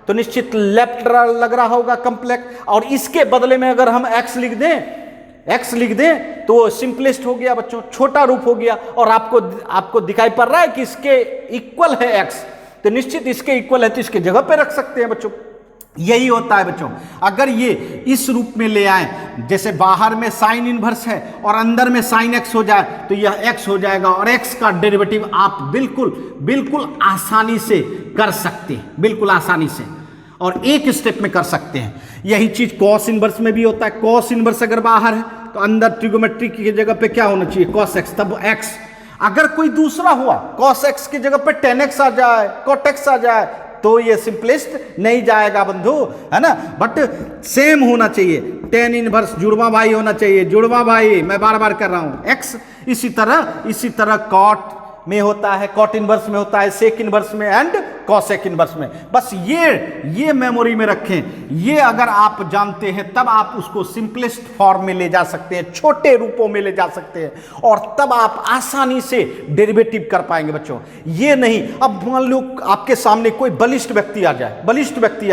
तो निश्चित लेफ्ट लग रहा होगा कम्प्लेक्स। और इसके बदले में अगर हम एक्स लिख दें तो सिंपलेस्ट हो गया बच्चों, छोटा रूप हो गया। और आपको दिखाई पड़ रहा है कि इसके इक्वल है एक्स, तो निश्चित इसके इक्वल है तो इसके जगह पे रख सकते हैं बच्चों। यही होता है बच्चों, अगर ये इस रूप में ले आए, जैसे बाहर में साइन इनवर्स है और अंदर में साइन एक्स हो जाए तो यह एक्स हो जाएगा, और एक्स का डेरिवेटिव आप बिल्कुल आसानी से कर सकते हैं, बिल्कुल आसानी से, और एक स्टेप में कर सकते हैं। यही चीज कॉस इनवर्स में भी होता है। कॉस इनवर्स अगर बाहर है तो अंदर ट्रिगोमेट्री की जगह पे क्या होना चाहिए, कॉस एक्स, तब एक्स। अगर कोई दूसरा हुआ, कॉस एक्स की जगह पे टेन एक्स आ जाए, कॉट एक्स आ जाए, तो ये सिंपलेस्ट नहीं जाएगा बंधु, है ना। बट सेम होना चाहिए, टेन इनवर्स जुड़वा भाई होना चाहिए, जुड़वा भाई, मैं बार बार कर रहा हूं, एक्स। इसी तरह कॉट में होता है, कॉट इनवर्स में होता है, सेक इनवर्स में एंड कॉसेक इनवर्स में। बस ये मेमोरी में रखें। ये अगर आप जानते हैं तब आप उसको सिंपलेस्ट फॉर्म में ले जा सकते हैं, छोटे रूपों में ले जा सकते हैं, और तब आप आसानी से डेरिवेटिव कर पाएंगे बच्चों। ये नहीं, अब मान लो आपके सामने कोई बलिष्ठ व्यक्ति आ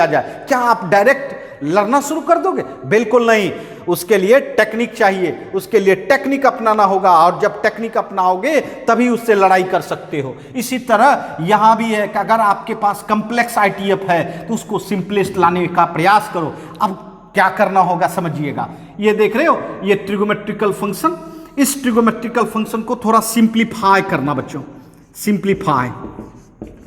जाए, क्या आप डायरेक्ट लड़ना शुरू कर दोगे? बिल्कुल नहीं। उसके लिए टेक्निक चाहिए, उसके लिए टेक्निक अपनाना होगा, और जब टेक्निक अपनाओगे तभी उससे लड़ाई कर सकते हो। इसी तरह यहां भी है कि अगर आपके पास कॉम्प्लेक्स आईटीएफ है तो उसको सिंपलेस्ट लाने का प्रयास करो। अब क्या करना होगा समझिएगा। ये देख रहे हो, ये ट्रिगोमेट्रिकल फंक्शन, इस ट्रिगोमेट्रिकल फंक्शन को थोड़ा सिंप्लीफाई करना बच्चों, सिंप्लीफाई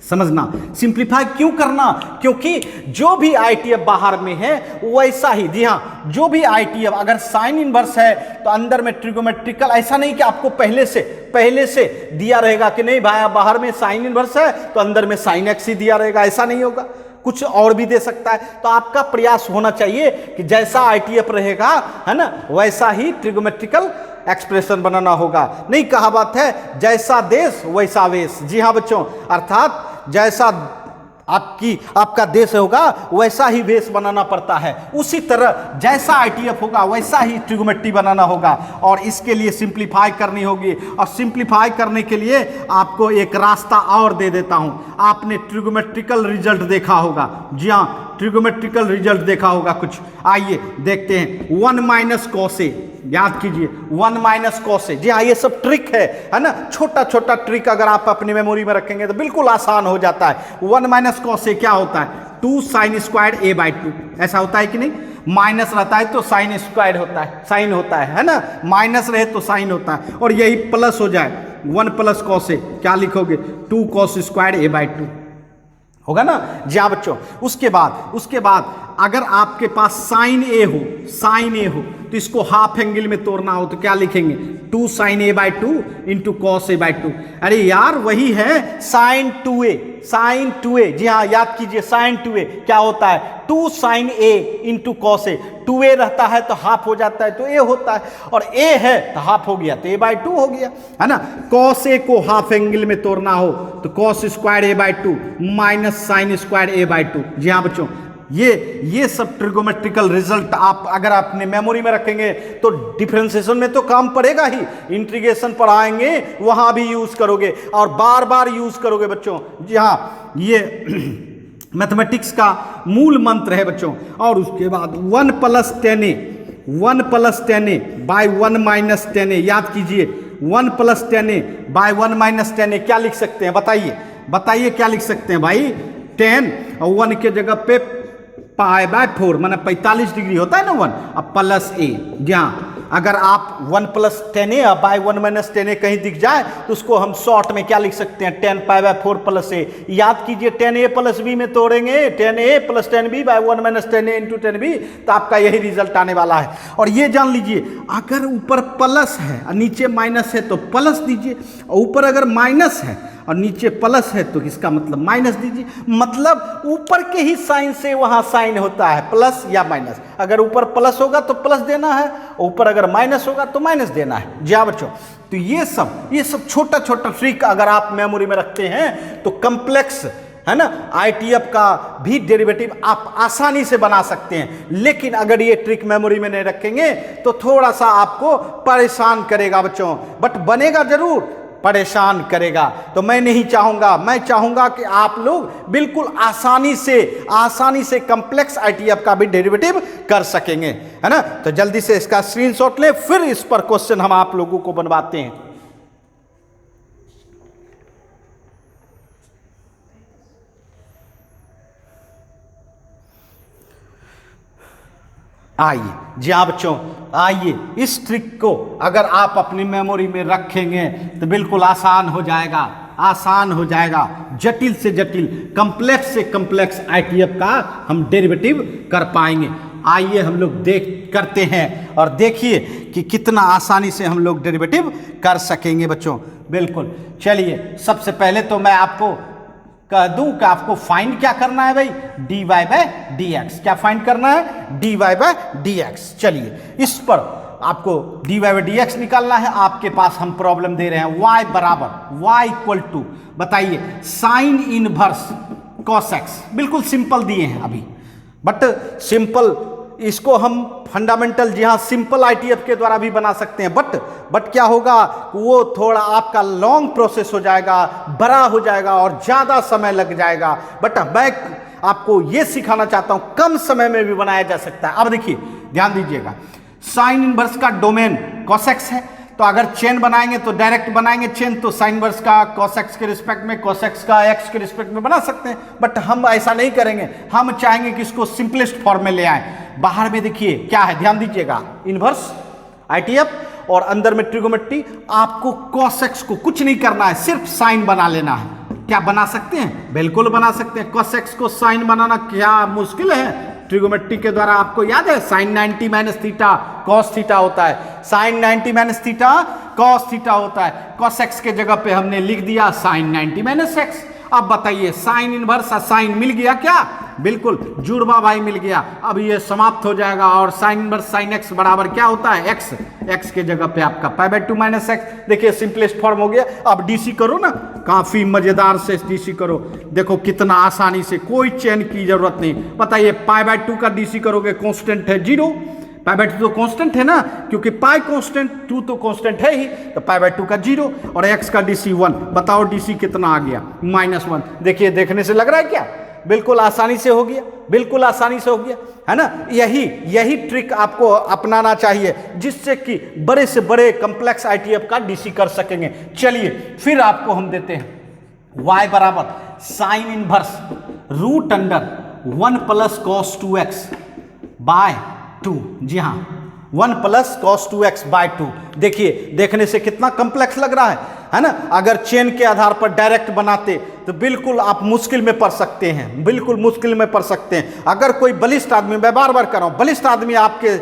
समझना। सिंप्लीफाई क्यों करना? क्योंकि जो भी आईटीएफ बाहर में है वैसा ही, जी हाँ, जो भी आईटीएफ अगर साइन इनवर्स है तो अंदर में ट्रिगोमेट्रिकल, ऐसा नहीं कि आपको पहले से दिया रहेगा कि नहीं भाई बाहर में साइन इनवर्स है तो अंदर में साइन एक्स ही दिया रहेगा, ऐसा नहीं होगा, कुछ और भी दे सकता है। तो आपका प्रयास होना चाहिए कि जैसा आईटीएफ रहेगा, है ना, वैसा ही ट्रिगोमेट्रिकल एक्सप्रेशन बनाना होगा। नहीं, कहावत है जैसा देश वैसा वेश। जी हाँ बच्चों, अर्थात जैसा आपका देश होगा वैसा ही वेश बनाना पड़ता है। उसी तरह जैसा आईटीएफ होगा वैसा ही ट्रिगोमेट्री बनाना होगा, और इसके लिए सिंप्लीफाई करनी होगी। और सिंप्लीफाई करने के लिए आपको एक रास्ता और दे देता हूं। आपने ट्रिगोमेट्रिकल रिजल्ट देखा होगा, जी हाँ, ट्रिगोमेट्रिकल रिजल्ट देखा होगा कुछ। आइए देखते हैं। 1 माइनस कॉसे, याद कीजिए 1 माइनस कॉसे। जी हाँ, ये सब ट्रिक है ना, छोटा छोटा ट्रिक अगर आप अपनी मेमोरी में रखेंगे तो बिल्कुल आसान हो जाता है। 1 माइनस कॉसे क्या होता है? 2 साइन स्क्वायर्ड a बाई 2। ऐसा होता है कि नहीं? माइनस रहता है तो साइन स्क्वायर्ड होता है, साइन होता है ना, माइनस रहे तो साइन होता है। और यही प्लस हो जाए 1 प्लस कॉसे, क्या लिखोगे? 2 कॉस स्क्वायर्ड a बाई 2 होगा ना। जी हाँ बच्चों, उसके बाद अगर आपके पास साइन ए हो तो इसको हाफ एंगल में तोड़ना हो तो क्या लिखेंगे? 2 sine a by 2 into cos a by 2। अरे यार वही है साइन 2a। जी हाँ, याद कीजिए साइन 2a क्या होता है? 2 साइन ए इंटू कॉस ए। 2a रहता है तो हाफ हो जाता है तो a होता है, और a है तो हाफ हो गया तो a बाई 2 हो गया, है ना। कॉस ए को हाफ एंगल में तोड़ना हो तो cos square a by 2 minus sine square a by 2। जी हाँ बच्चों, ये सब ट्रिगोमेट्रिकल रिजल्ट आप अगर अपने मेमोरी में रखेंगे तो डिफरेंशिएशन में तो काम पड़ेगा ही, इंटीग्रेशन पर आएंगे वहां भी यूज करोगे और बार बार यूज करोगे बच्चों। जी हाँ, ये मैथमेटिक्स का मूल मंत्र है बच्चों। और उसके बाद 1 plus 10a by 1 minus 10a, याद कीजिए 1 plus 10a by 1 minus 10a क्या लिख सकते हैं? बताइए क्या लिख सकते हैं भाई? 10 और 1 के जगह पे पाई बाय 4 माना 45 डिग्री होता है ना 1, अब प्लस a। जहाँ अगर आप 1 plus 10a by 1 minus 10a कहीं दिख जाए तो उसको हम शॉर्ट में क्या लिख सकते हैं? 10 पाई बाय 4 प्लस a। याद कीजिए 10a प्लस b में तोड़ेंगे 10a plus 10b by 1 minus 10a into 10b, तो आपका यही रिजल्ट आने वाला है। और ये जान लीजिए, अगर ऊपर प्लस है और नीचे माइनस है तो प्लस दीजिए, और ऊपर अगर माइनस है और नीचे प्लस है तो इसका मतलब माइनस दीजिए। मतलब ऊपर के ही साइन से वहां साइन होता है, प्लस या माइनस। अगर ऊपर प्लस होगा तो प्लस देना है, ऊपर अगर माइनस होगा तो माइनस देना है। जी हाँ बच्चों, तो ये सब छोटा छोटा ट्रिक अगर आप मेमोरी में रखते हैं तो कॉम्प्लेक्स, है ना, आईटीएफ का भी डेरिवेटिव आप आसानी से बना सकते हैं। लेकिन अगर ये ट्रिक मेमोरी में नहीं रखेंगे तो थोड़ा सा आपको परेशान करेगा बच्चों, बट बनेगा जरूर, परेशान करेगा। तो मैं नहीं चाहूंगा, मैं चाहूंगा कि आप लोग बिल्कुल आसानी से कॉम्प्लेक्स आईटीएफ का भी डेरिवेटिव कर सकेंगे, है ना। तो जल्दी से इसका स्क्रीनशॉट ले, फिर इस पर क्वेश्चन हम आप लोगों को बनवाते हैं। आइए जी हाँ बच्चों, आइए इस ट्रिक को अगर आप अपनी मेमोरी में रखेंगे तो बिल्कुल आसान हो जाएगा। जटिल से जटिल, कॉम्प्लेक्स से कॉम्प्लेक्स आईटीएफ का हम डेरिवेटिव कर पाएंगे। आइए हम लोग करते हैं और देखिए कि कितना आसानी से हम लोग डेरिवेटिव कर सकेंगे बच्चों। बिल्कुल, चलिए सबसे पहले तो मैं आपको कह दूं कि आपको फाइंड क्या करना है भाई? dy by dx। क्या फाइंड करना है? dy by dx। चलिए इस पर आपको dy बाई dx निकालना है, आपके पास हम प्रॉब्लम दे रहे हैं y बराबर y इक्वल टू, बताइए, साइन इनवर्स cos x। बिल्कुल सिंपल दिए हैं अभी, बट सिंपल इसको हम फंडामेंटल, जी हाँ, सिंपल आईटीएफ के द्वारा भी बना सकते हैं, बट क्या होगा, वो थोड़ा आपका लॉन्ग प्रोसेस हो जाएगा, बड़ा हो जाएगा और ज़्यादा समय लग जाएगा। बट मैं आपको ये सिखाना चाहता हूँ कम समय में भी बनाया जा सकता है। अब देखिए, ध्यान दीजिएगा, साइन इनवर्स का डोमेन cos x है, तो अगर चेन बनाएंगे तो डायरेक्ट बनाएंगे चेन, तो साइन इनवर्स का cos x के रिस्पेक्ट में, cos x का x के रिस्पेक्ट में बना सकते हैं, बट हम ऐसा नहीं करेंगे। हम चाहेंगे कि इसको सिंपलेस्ट फॉर्म में ले आए। बाहर में देखिए क्या है, ध्यान दीजिएगा, इनवर्स आईटीएफ और अंदर में ट्रिगोमेट्री। आपको cos x को कुछ नहीं करना है, सिर्फ साइन बना लेना है। क्या बना सकते हैं? बिल्कुल बना सकते हैं। cos x को साइन बनाना क्या मुश्किल है? ट्रिगोमेट्री के द्वारा आपको याद है, sine 90 minus theta cos theta होता है, sine 90 minus theta cos theta होता है। cos x के जगह पे हमने लिख दिया साइन 90 माइनस एक्स। अब बताइए, साइन इनवर्स साइन मिल गया क्या? बिल्कुल, जुड़वा भाई मिल गया। अब ये समाप्त हो जाएगा और साइन इनवर्स साइन एक्स बराबर क्या होता है? एक्स। एक्स के जगह पे आपका पाई बाई 2 माइनस एक्स। देखिए सिंपलेस्ट फॉर्म हो गया। अब डीसी करो ना, काफी मजेदार से डीसी करो। देखो कितना आसानी से, कोई चेन की जरूरत नहीं। बताइए, पाई बाई 2 का डीसी करोगे, कांस्टेंट है 0, पाई बाई 2 तो कांस्टेंट है ना, क्योंकि पाई कांस्टेंट, 2 तो कांस्टेंट है ही, तो पाई बाई 2 का 0 और x का डीसी 1। बताओ डीसी कितना आ गया? -1। देखिए, देखने से लग रहा है क्या? बिल्कुल आसानी से हो गया, बिल्कुल आसानी से हो गया, है ना। यही ट्रिक आपको अपनाना चाहिए, जिससे कि बड़े से बड़े कॉम्प्लेक्स आईटीएफ का डीसी कर सकेंगे। चलिए फिर आपको हम देते हैं y बराबर sine inverse root under 1 plus cos 2x by 2। जी हाँ, 1 प्लस कॉस 2x बाय 2। देखिए, देखने से कितना कॉम्प्लेक्स लग रहा है ना। अगर चेन के आधार पर डायरेक्ट बनाते तो बिल्कुल आप मुश्किल में पड़ सकते हैं, बिल्कुल मुश्किल में पड़ सकते हैं। अगर कोई बलिष्ठ आदमी, मैं बार बार कर रहा हूं, बलिष्ठ आदमी आपके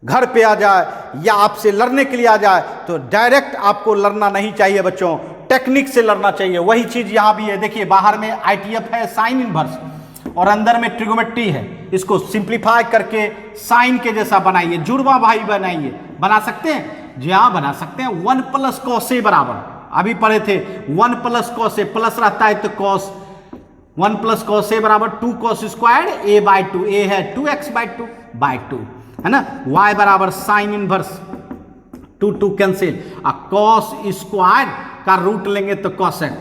घर पे आ जाए या आपसे लड़ने के लिए आ जाए, तो डायरेक्ट आपको लड़ना नहीं चाहिए बच्चों, टेक्निक से लड़ना चाहिए। वही चीज यहां भी है। देखिए, बाहर में आईटीएफ है साइन इनवर्स और अंदर में ट्रिगोमेट्री है। इसको सिंप्लीफाई करके साइन के जैसा बनाइए, जुड़वा भाई बनाइए। बना सकते हैं? जी हाँ, बना सकते हैं। 1 प्लस कॉस ए बराबर, अभी पढ़े थे, 1 प्लस कॉस ए, प्लस रहता है तो कॉस, 1 प्लस कॉस ए बराबर 2 कॉस स्क्वायर ए बाई 2। ए है 2x बाई 2 बाई 2, है ना। y बराबर sine inverse 2 cancel, cos square का रूट लेंगे तो कॉस एक्स।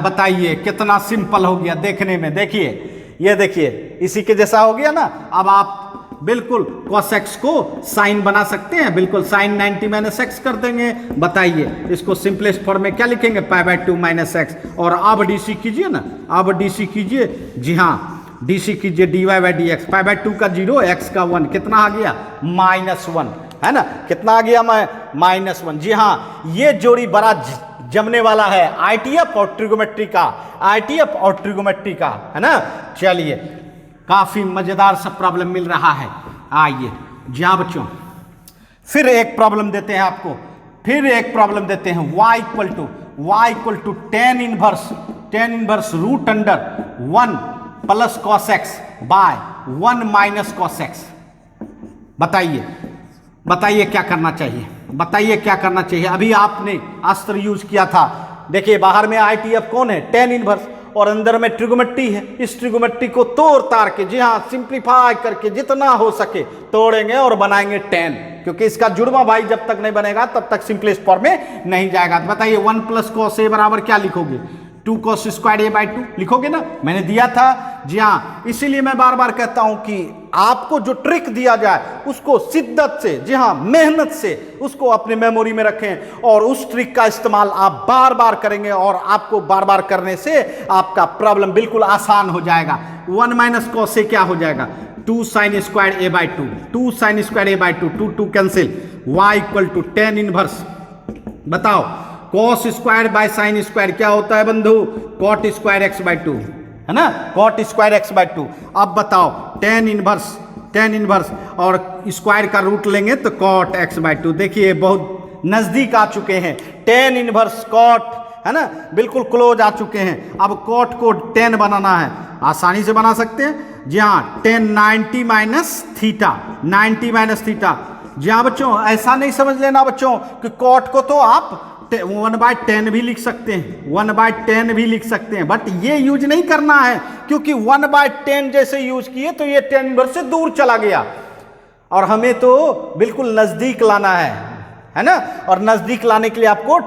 बताइए कितना सिंपल हो गया देखने में। देखिए, ये देखिए, इसी के जैसा हो गया ना। अब आप बिल्कुल cos x को साइन बना सकते हैं, बिल्कुल साइन 90 माइनस एक्स कर देंगे। बताइए, इसको सिंपलेस्ट फॉर्म में क्या लिखेंगे? Pi by 2 minus x. और अब डीसी कीजिए ना, अब डीसी कीजिए। जी हाँ, डीसी कीजिए dy by d x. Pi by 2 का 0, x का 1, कितना आ गया? -1, है ना। कितना आ गया? -1। जी हाँ, ये जोड़ी बड़ा जमने वाला है, आईटीएफ और ट्रिगोमेट्री का, आईटीएफ और ट्रिगोमेट्री का, है ना। चलिए, काफी मजेदार सा प्रॉब्लम मिल रहा है। आइए जी हाँ बच्चों, फिर एक प्रॉब्लम देते हैं आपको, फिर एक प्रॉब्लम देते हैं। y equal to tan inverse root under 1 plus cos x by 1 minus cos x. बताइए क्या करना चाहिए? बताइए क्या करना चाहिए? अभी आपने अस्त्र यूज किया था। देखिए, बाहर में आईटीएफ कौन है? टेन इनवर्स, और अंदर में ट्रिगोमेट्री है। इस ट्रिगोमेट्री को तोड़ ताड़ के, जी हाँ, सिंप्लीफाई करके जितना हो सके तोड़ेंगे और बनाएंगे 10, क्योंकि इसका जुड़वा भाई जब तक नहीं बनेगा तब तक सिंपलेस्ट फॉर्म में नहीं जाएगा। तो बताइए, 1 प्लस कॉस ए बराबर क्या लिखोगे? 2 कॉस स्क्वायर ए बाई 2 लिखोगे ना, मैंने दिया था। जी हाँ, इसीलिए मैं बार बार कहता हूं कि आपको जो ट्रिक दिया जाए उसको शिद्दत से, जी हाँ, मेहनत से उसको अपने मेमोरी में रखें, और उस ट्रिक का इस्तेमाल आप बार बार करेंगे, और आपको बार बार करने से आपका प्रॉब्लम बिल्कुल आसान हो जाएगा। 1 माइनस कॉस ए क्या हो जाएगा? 2 sine square a by 2, 2 sine square a by 2, 2 cancel. y equal to tan inverse, बताओ, cos square by sine square क्या होता है बंधु? कॉट स्क्वायर एक्स बाई 2, है ना, कॉट स्क्वायर एक्स बाई 2। अब बताओ, टेन इनवर्स और स्क्वायर का रूट लेंगे तो कॉट एक्स बाई 2। देखिए, बहुत नजदीक आ चुके हैं। टेन इनवर्स कॉट, है ना, बिल्कुल क्लोज आ चुके हैं। अब कॉट को 10 बनाना है, आसानी से बना सकते हैं। जी हाँ, 10 90 माइनस थीटा, 90 माइनस थीटा, जी हाँ बच्चों, ऐसा नहीं समझ लेना बच्चों कि कॉट को तो आप 1/10 भी लिख सकते हैं, 1/10 भी लिख सकते हैं, बट ये यूज नहीं करना है, क्योंकि 1/10 जैसे यूज किए तो ये 10 इनवर्स से दूर चला गया और हमें तो बिल्कुल नजदीक लाना है ना। और नजदीक लाने के लिए आपको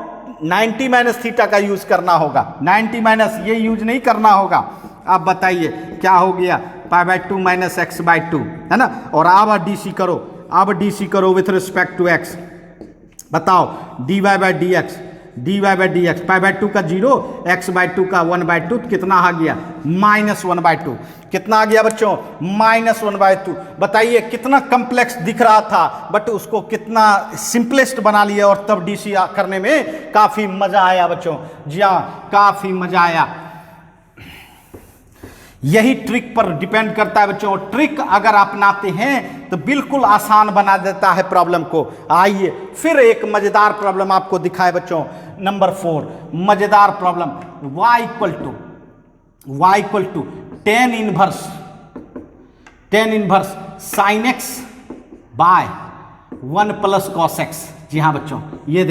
90 माइनस थीटा का यूज करना होगा, 90 माइनस ये यूज नहीं करना होगा। आप बताइए क्या हो गया, π/2 माइनस x/2 है ना। और अब डीसी करो, अब डीसी करो विथ रिस्पेक्ट टू x, बताओ dy/dx, dy/dx, π/2 का 0, x/2 का 1/2 कितना आ गया, -1/2। कितना आ गया बच्चों, -1/2। बताइए कितना कम्प्लेक्स दिख रहा था, बट उसको कितना सिंपलेस्ट बना लिया और तब डीसी करने में काफी मजा आया बच्चों। जी हाँ, काफी मजा आया। यही ट्रिक पर डिपेंड करता है बच्चों। ट्रिक अगर अपनाते हैं तो बिल्कुल आसान बना देता है प्रॉब्लम को। आइए फिर एक मजेदार प्रॉब्लम आपको दिखाए बच्चों, नंबर 4 मजेदार problem. y equal to tan inverse sin x by 1 plus cos x। जी हाँ बच्चों, ये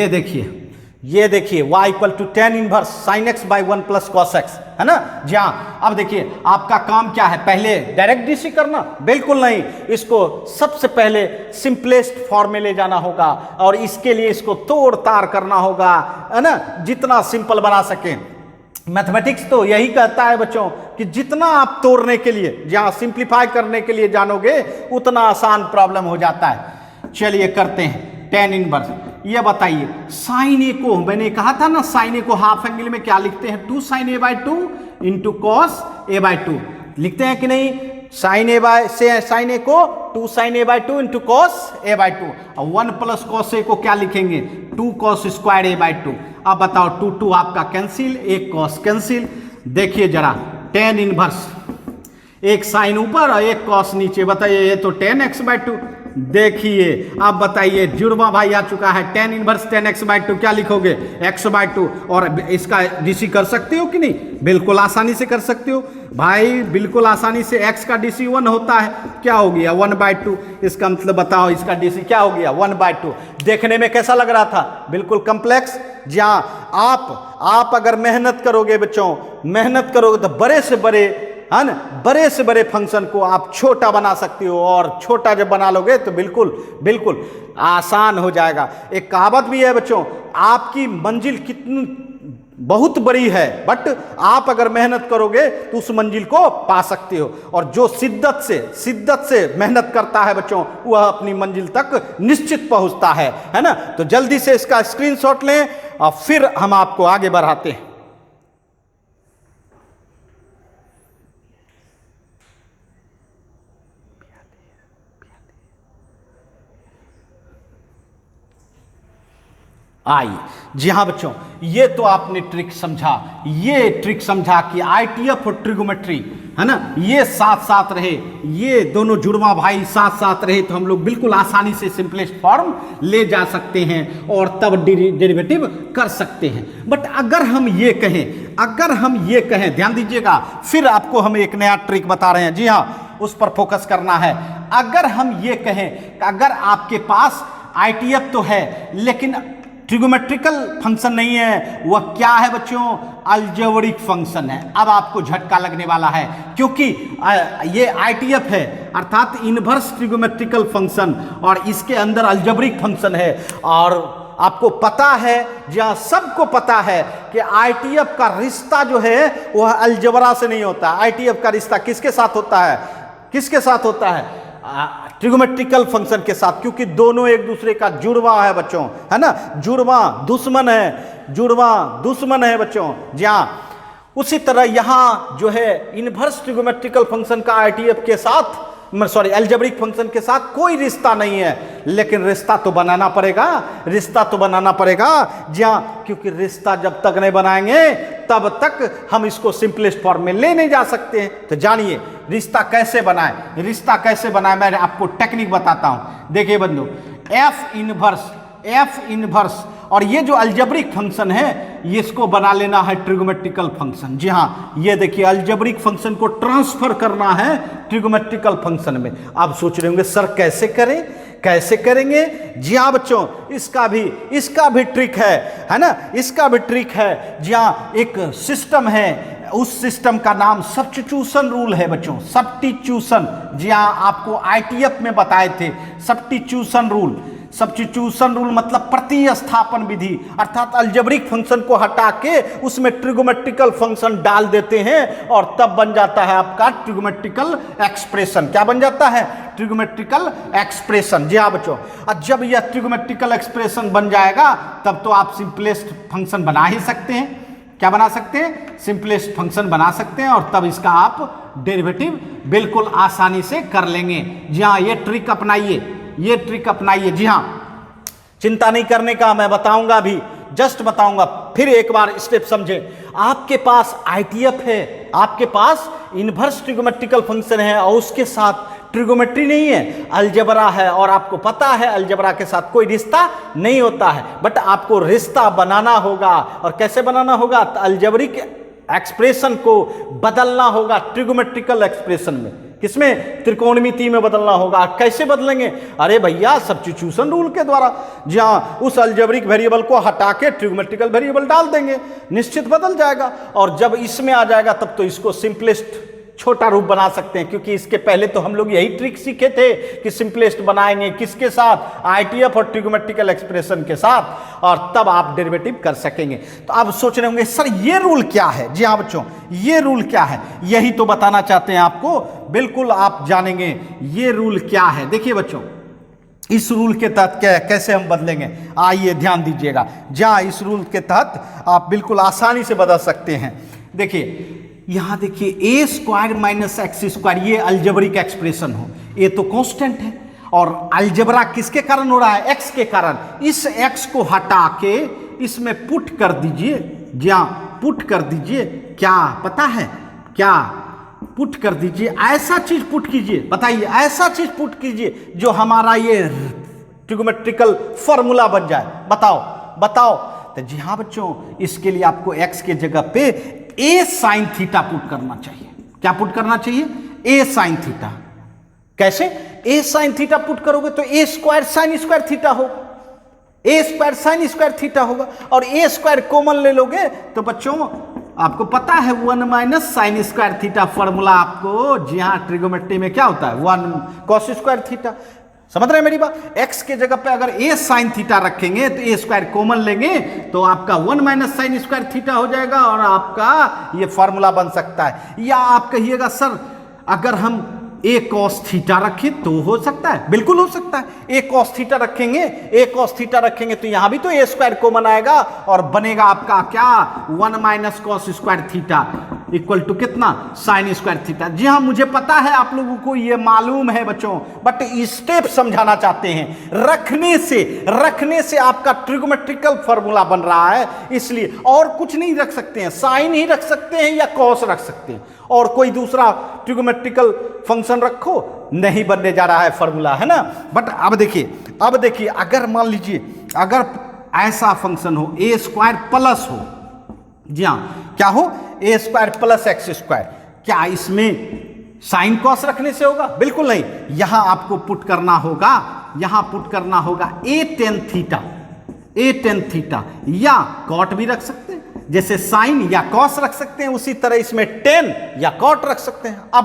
देखिए y equal to tan inverse sin x by 1 plus cos x, है ना। जी हाँ, अब देखिए आपका काम क्या है, पहले डायरेक्ट डीसी करना, बिल्कुल नहीं, इसको सबसे पहले सिंपलेस्ट फॉर्म में ले जाना होगा और इसके लिए इसको तोड़ ताड़ करना होगा, है ना, जितना सिंपल बना सके। मैथमेटिक्स तो यही कहता है बच्चों कि जितना आप तोड़ने के लिए, जहां सिंप्लीफाई करने के लिए जानोगे उतना आसान प्रॉब्लम हो जाता है। चलिए करते हैं tan इनवर्स। ये बताइए साइन ए को, मैंने कहा था ना साइन ए को हाफ एंगल में क्या लिखते हैं, 2 sin a/2 into cos a/2 लिखते हैं कि नहीं। साइन ए को 2 sin a/2 into cos a/2 और 1 प्लस कॉस ए को क्या लिखेंगे, 2 cos स्क्वायर a/2। अब बताओ 2 आपका कैंसिल, एक कॉस कैंसिल। देखिए जरा tan इनवर्स, एक साइन ऊपर और एक कॉस नीचे, बताइए ये तो tan x/2। देखिए अब बताइए जुड़वा भाई आ चुका है, tan इनवर्स tan x/2 क्या लिखोगे, x/2। और इसका डीसी कर सकते हो कि नहीं, बिल्कुल आसानी से कर सकते हो भाई, बिल्कुल आसानी से। x का डीसी 1 होता है, क्या हो गया 1/2। इसका मतलब बताओ इसका डीसी क्या हो गया 1/2। देखने में कैसा लग रहा था, बिल्कुल कॉम्प्लेक्स। जहां आप अगर मेहनत करोगे बच्चों, मेहनत करोगे तो बड़े से बड़े फंक्शन को आप छोटा बना सकते हो, और छोटा जब बना लोगे तो बिल्कुल आसान हो जाएगा। एक कहावत भी है बच्चों, आपकी मंजिल कितनी बहुत बड़ी है, बट आप अगर मेहनत करोगे तो उस मंजिल को पा सकते हो। और जो शिद्दत से मेहनत करता है बच्चों, वह अपनी मंजिल तक निश्चित पहुंचता है ना। तो जल्दी से इसका स्क्रीनशॉट लें और फिर हम आपको आगे बढ़ाते हैं। आइए, जी हाँ बच्चों, ये तो आपने ट्रिक समझा कि आईटीएफ और ट्रिगोमेट्री, है ना, ये साथ रहे, ये दोनों जुड़वा भाई साथ रहे तो हम लोग बिल्कुल आसानी से सिंपलेस्ट फॉर्म ले जा सकते हैं और तब डेरिवेटिव कर सकते हैं। बट अगर हम ये कहें, ध्यान दीजिएगा, फिर आपको हम एक नया ट्रिक बता रहे हैं, जी हाँ, उस पर फोकस करना है। अगर हम ये कहें, अगर आपके पास आईटीएफ तो है लेकिन ट्रिगोमेट्रिकल फंक्शन नहीं है, वह क्या है बच्चों, अलजेब्रिक फंक्शन है। अब आपको झटका लगने वाला है, क्योंकि ये आईटीएफ है अर्थात इनवर्स ट्रिगोमेट्रिकल फंक्शन, और इसके अंदर अलजेब्रिक फंक्शन है। और आपको पता है, जहां सबको पता है कि आईटीएफ का रिश्ता जो है वह अलजेब्रा से नहीं होता। आईटीएफ का रिश्ता किसके साथ होता है, ट्रिगोमेट्रिकल फंक्शन के साथ, क्योंकि दोनों एक दूसरे का जुड़वा है बच्चों, है ना, जुड़वा दुश्मन है बच्चों। जहां उसी तरह यहां जो है इनवर्स ट्रिगोमेट्रिकल फंक्शन का आईटीएफ के साथ, अलजेब्रिक फंक्शन के साथ कोई रिश्ता नहीं है, लेकिन रिश्ता तो बनाना पड़ेगा। जहां क्योंकि रिश्ता जब तक नहीं बनाएंगे तब तक हम इसको सिंपलेस्ट फॉर्म में ले नहीं जा सकते हैं। तो जानिए रिश्ता कैसे बनाए, मैं आपको टेक्निक बताता हूं। देखिए बंधु, एफ इनवर्स और ये जो अलजेब्रिक फंक्शन है, ये इसको बना लेना है ट्रिगोमेट्रिकल फंक्शन। जी हाँ, ये देखिए अलजेब्रिक फंक्शन को ट्रांसफर करना है ट्रिगोमेट्रिकल फंक्शन में। आप सोच रहे होंगे सर कैसे करें, कैसे करेंगे? जी हाँ बच्चों, इसका भी ट्रिक है ना, इसका भी ट्रिक है। जी हाँ, एक सिस्टम है, उस सिस्टम का नाम सब्स्टिट्यूशन रूल है बच्चों, सब्स्टिट्यूशन। जी हाँ, आपको आईटीएफ में बताए थे सब्स्टिट्यूशन रूल। सब्स्टिट्यूशन रूल मतलब प्रतिस्थापन विधि, अर्थात अलजेब्रिक फंक्शन को हटा के उसमें ट्रिगोमेट्रिकल फंक्शन डाल देते हैं और तब बन जाता है आपका ट्रिगोमेट्रिकल एक्सप्रेशन। क्या बन जाता है? ट्रिगोमेट्रिकल एक्सप्रेशन। जी हाँ बच्चों, और जब यह ट्रिगोमेट्रिकल एक्सप्रेशन बन जाएगा तब तो आप सिंपलेस्ट फंक्शन बना ही सकते हैं। क्या बना सकते हैं? सिंपलेस्ट फंक्शन बना सकते हैं, और तब इसका आप डेरिवेटिव बिल्कुल आसानी से कर लेंगे। जी हाँ, ये ट्रिक अपनाइए, ये ट्रिक अपनाइए। जी हाँ, चिंता नहीं करने का, मैं बताऊंगा अभी, जस्ट बताऊंगा, फिर एक बार स्टेप समझे। आपके पास आईटीएफ है, आपके पास इनवर्स ट्रिगोमेट्रिकल फंक्शन है और उसके साथ ट्रिगोमेट्री नहीं है, अलजेब्रा है, और आपको पता है अलजेब्रा के साथ कोई रिश्ता नहीं होता है, बट आपको रिश्ता बनाना होगा। और कैसे बनाना होगा? अलजेब्रिक एक्सप्रेशन को बदलना होगा ट्रिगोमेट्रिकल एक्सप्रेशन में। किसमें? त्रिकोणमिति में बदलना होगा। कैसे बदलेंगे? अरे भैया, सब्स्टिट्यूशन रूल के द्वारा। जहां उस अलजेब्रिक वेरिएबल को हटा के ट्रिगोमेट्रिकल वेरिएबल डाल देंगे, निश्चित बदल जाएगा। और जब इसमें आ जाएगा तब तो इसको सिंपलेस्ट छोटा रूप बना सकते हैं, क्योंकि इसके पहले तो हम लोग यही ट्रिक सीखे थे कि सिंपलेस्ट बनाएंगे किसके साथ? आईटीएफ और ट्रिगोमेट्रिकल एक्सप्रेशन के साथ, और तब आप डेरिवेटिव कर सकेंगे। तो आप सोच रहे होंगे सर ये रूल क्या है? जी हाँ बच्चों, ये रूल क्या है? यही तो बताना चाहते हैं आपको। बिल्कुल आप जानेंगे ये रूल क्या है। देखिए बच्चों, इस रूल के तहत कैसे हम बदलेंगे, आइए ध्यान दीजिएगा। जहाँ इस रूल के तहत आप बिल्कुल आसानी से बदल सकते हैं। देखिए यहां देखिए, ए स्क्वायर माइनस एक्स स्क्वायर, ये अलजेब्रिक एक्सप्रेशन हो, ये तो कांस्टेंट है, और अलजेब्रा किसके कारण हो रहा है? एक्स के कारण। इस एक्स को हटा के इसमें पुट कर दीजिए। जी हाँ, पुट कर दीजिए। क्या पता है? क्या पुट कर दीजिए? ऐसा चीज पुट कीजिए, बताइए, ऐसा चीज पुट कीजिए जो हमारा ये ट्रिगोमेट्रिकल फॉर्मूला बन जाए। बताओ बताओ। तो जी हाँ बच्चों, इसके लिए आपको एक्स के जगह पे ए साइन थीटा पुट करना चाहिए। क्या पुट करना चाहिए? ए साइन थीटा। कैसे? ए साइन थीटा पुट करोगे तो ए स्क्वायर साइन स्क्वायर थीटा होगा, ए स्क्वायर साइन स्क्वायर थीटा होगा, और ए स्क्वायर कॉमन ले लोगे तो बच्चों आपको पता है 1 minus sign square theta formula आपको, जी हाँ, ट्रिगोमेट्री में क्या होता है? 1 कॉस स्क्वायर थीटा। समझ रहे हैं मेरी बात? x के जगह पे अगर ए साइन थीटा रखेंगे तो ए स्क्वायर कॉमन लेंगे तो आपका 1 माइनस साइन स्क्वायर थीटा हो जाएगा, और आपका ये फॉर्मूला बन सकता है। या आप कहिएगा सर अगर हम ए कॉस थीटा रखें तो हो सकता है? बिल्कुल हो सकता है। ए कॉस थीटा रखेंगे, ए कॉस थीटा रखेंगे तो यहां भी तो ए स्क्वायर कॉमन आएगा और बनेगा आपका क्या? 1 minus cos square theta equal to कितना? Sine square theta. जी हाँ, मुझे पता है आप लोगों को ये मालूम है बच्चों, बट स्टेप समझाना चाहते हैं। रखने से आपका ट्रिगोमेट्रिकल फॉर्मूला बन रहा है, इसलिए और कुछ नहीं रख सकते हैं, साइन ही रख सकते हैं या कॉस रख सकते हैं, और कोई दूसरा ट्रिगोमेट्रिकल फंक्शन रखो, नहीं बनने जा रहा है फॉर्मूला, है ना। बट अब देखिए अगर मान लीजिए अगर ऐसा फंक्शन हो ए स्क्वायर प्लस हो, जी हाँ, क्या हो? ए स्क्वायर प्लस एक्स स्क्वायर, क्या इसमें साइन कॉस रखने से होगा? बिल्कुल नहीं। यहां आपको पुट करना होगा ए टेन थीटा, या कॉट भी रख सकते हैं, जैसे साइन या कॉस रख सकते हैं, उसी तरह इसमें टेन या कॉट रख सकते हैं। अब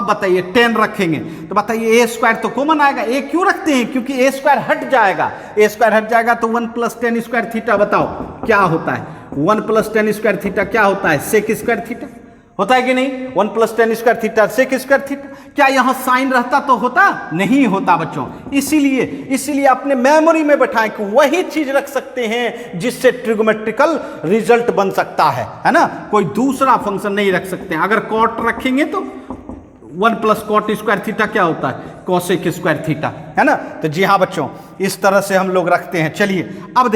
बताइए 10 रखेंगे तो बताइए ए स्क्वायर तो कॉमन आएगा। ए क्यों रखते हैं? क्योंकि ए स्क्वायर हट जाएगा, तो 1 प्लस 10 स्क्वायर थीटा, बताओ क्या होता है? 1 प्लस 10 स्क्वायर थीटा क्या होता है? सेक स्क्वायर थीटा होता है कि नहीं? 1 plus 10 square theta sec square theta. क्या यहां साइन रहता तो होता? नहीं होता बच्चों। इसीलिए अपने मेमोरी में बैठाएं कि वही चीज रख सकते हैं जिससे ट्रिगोमेट्रिकल रिजल्ट बन सकता है ना। कोई दूसरा फंक्शन नहीं रख सकते हैं। अगर कॉट रखेंगे तो 1 प्लस कॉट स्क्वायर थीटा क्या होता है? कोसेक स्क्वायर थीटा, है ना। तो जी हाँ बच्चों, इस तरह से हम लोग रखते हैं। चलिए अब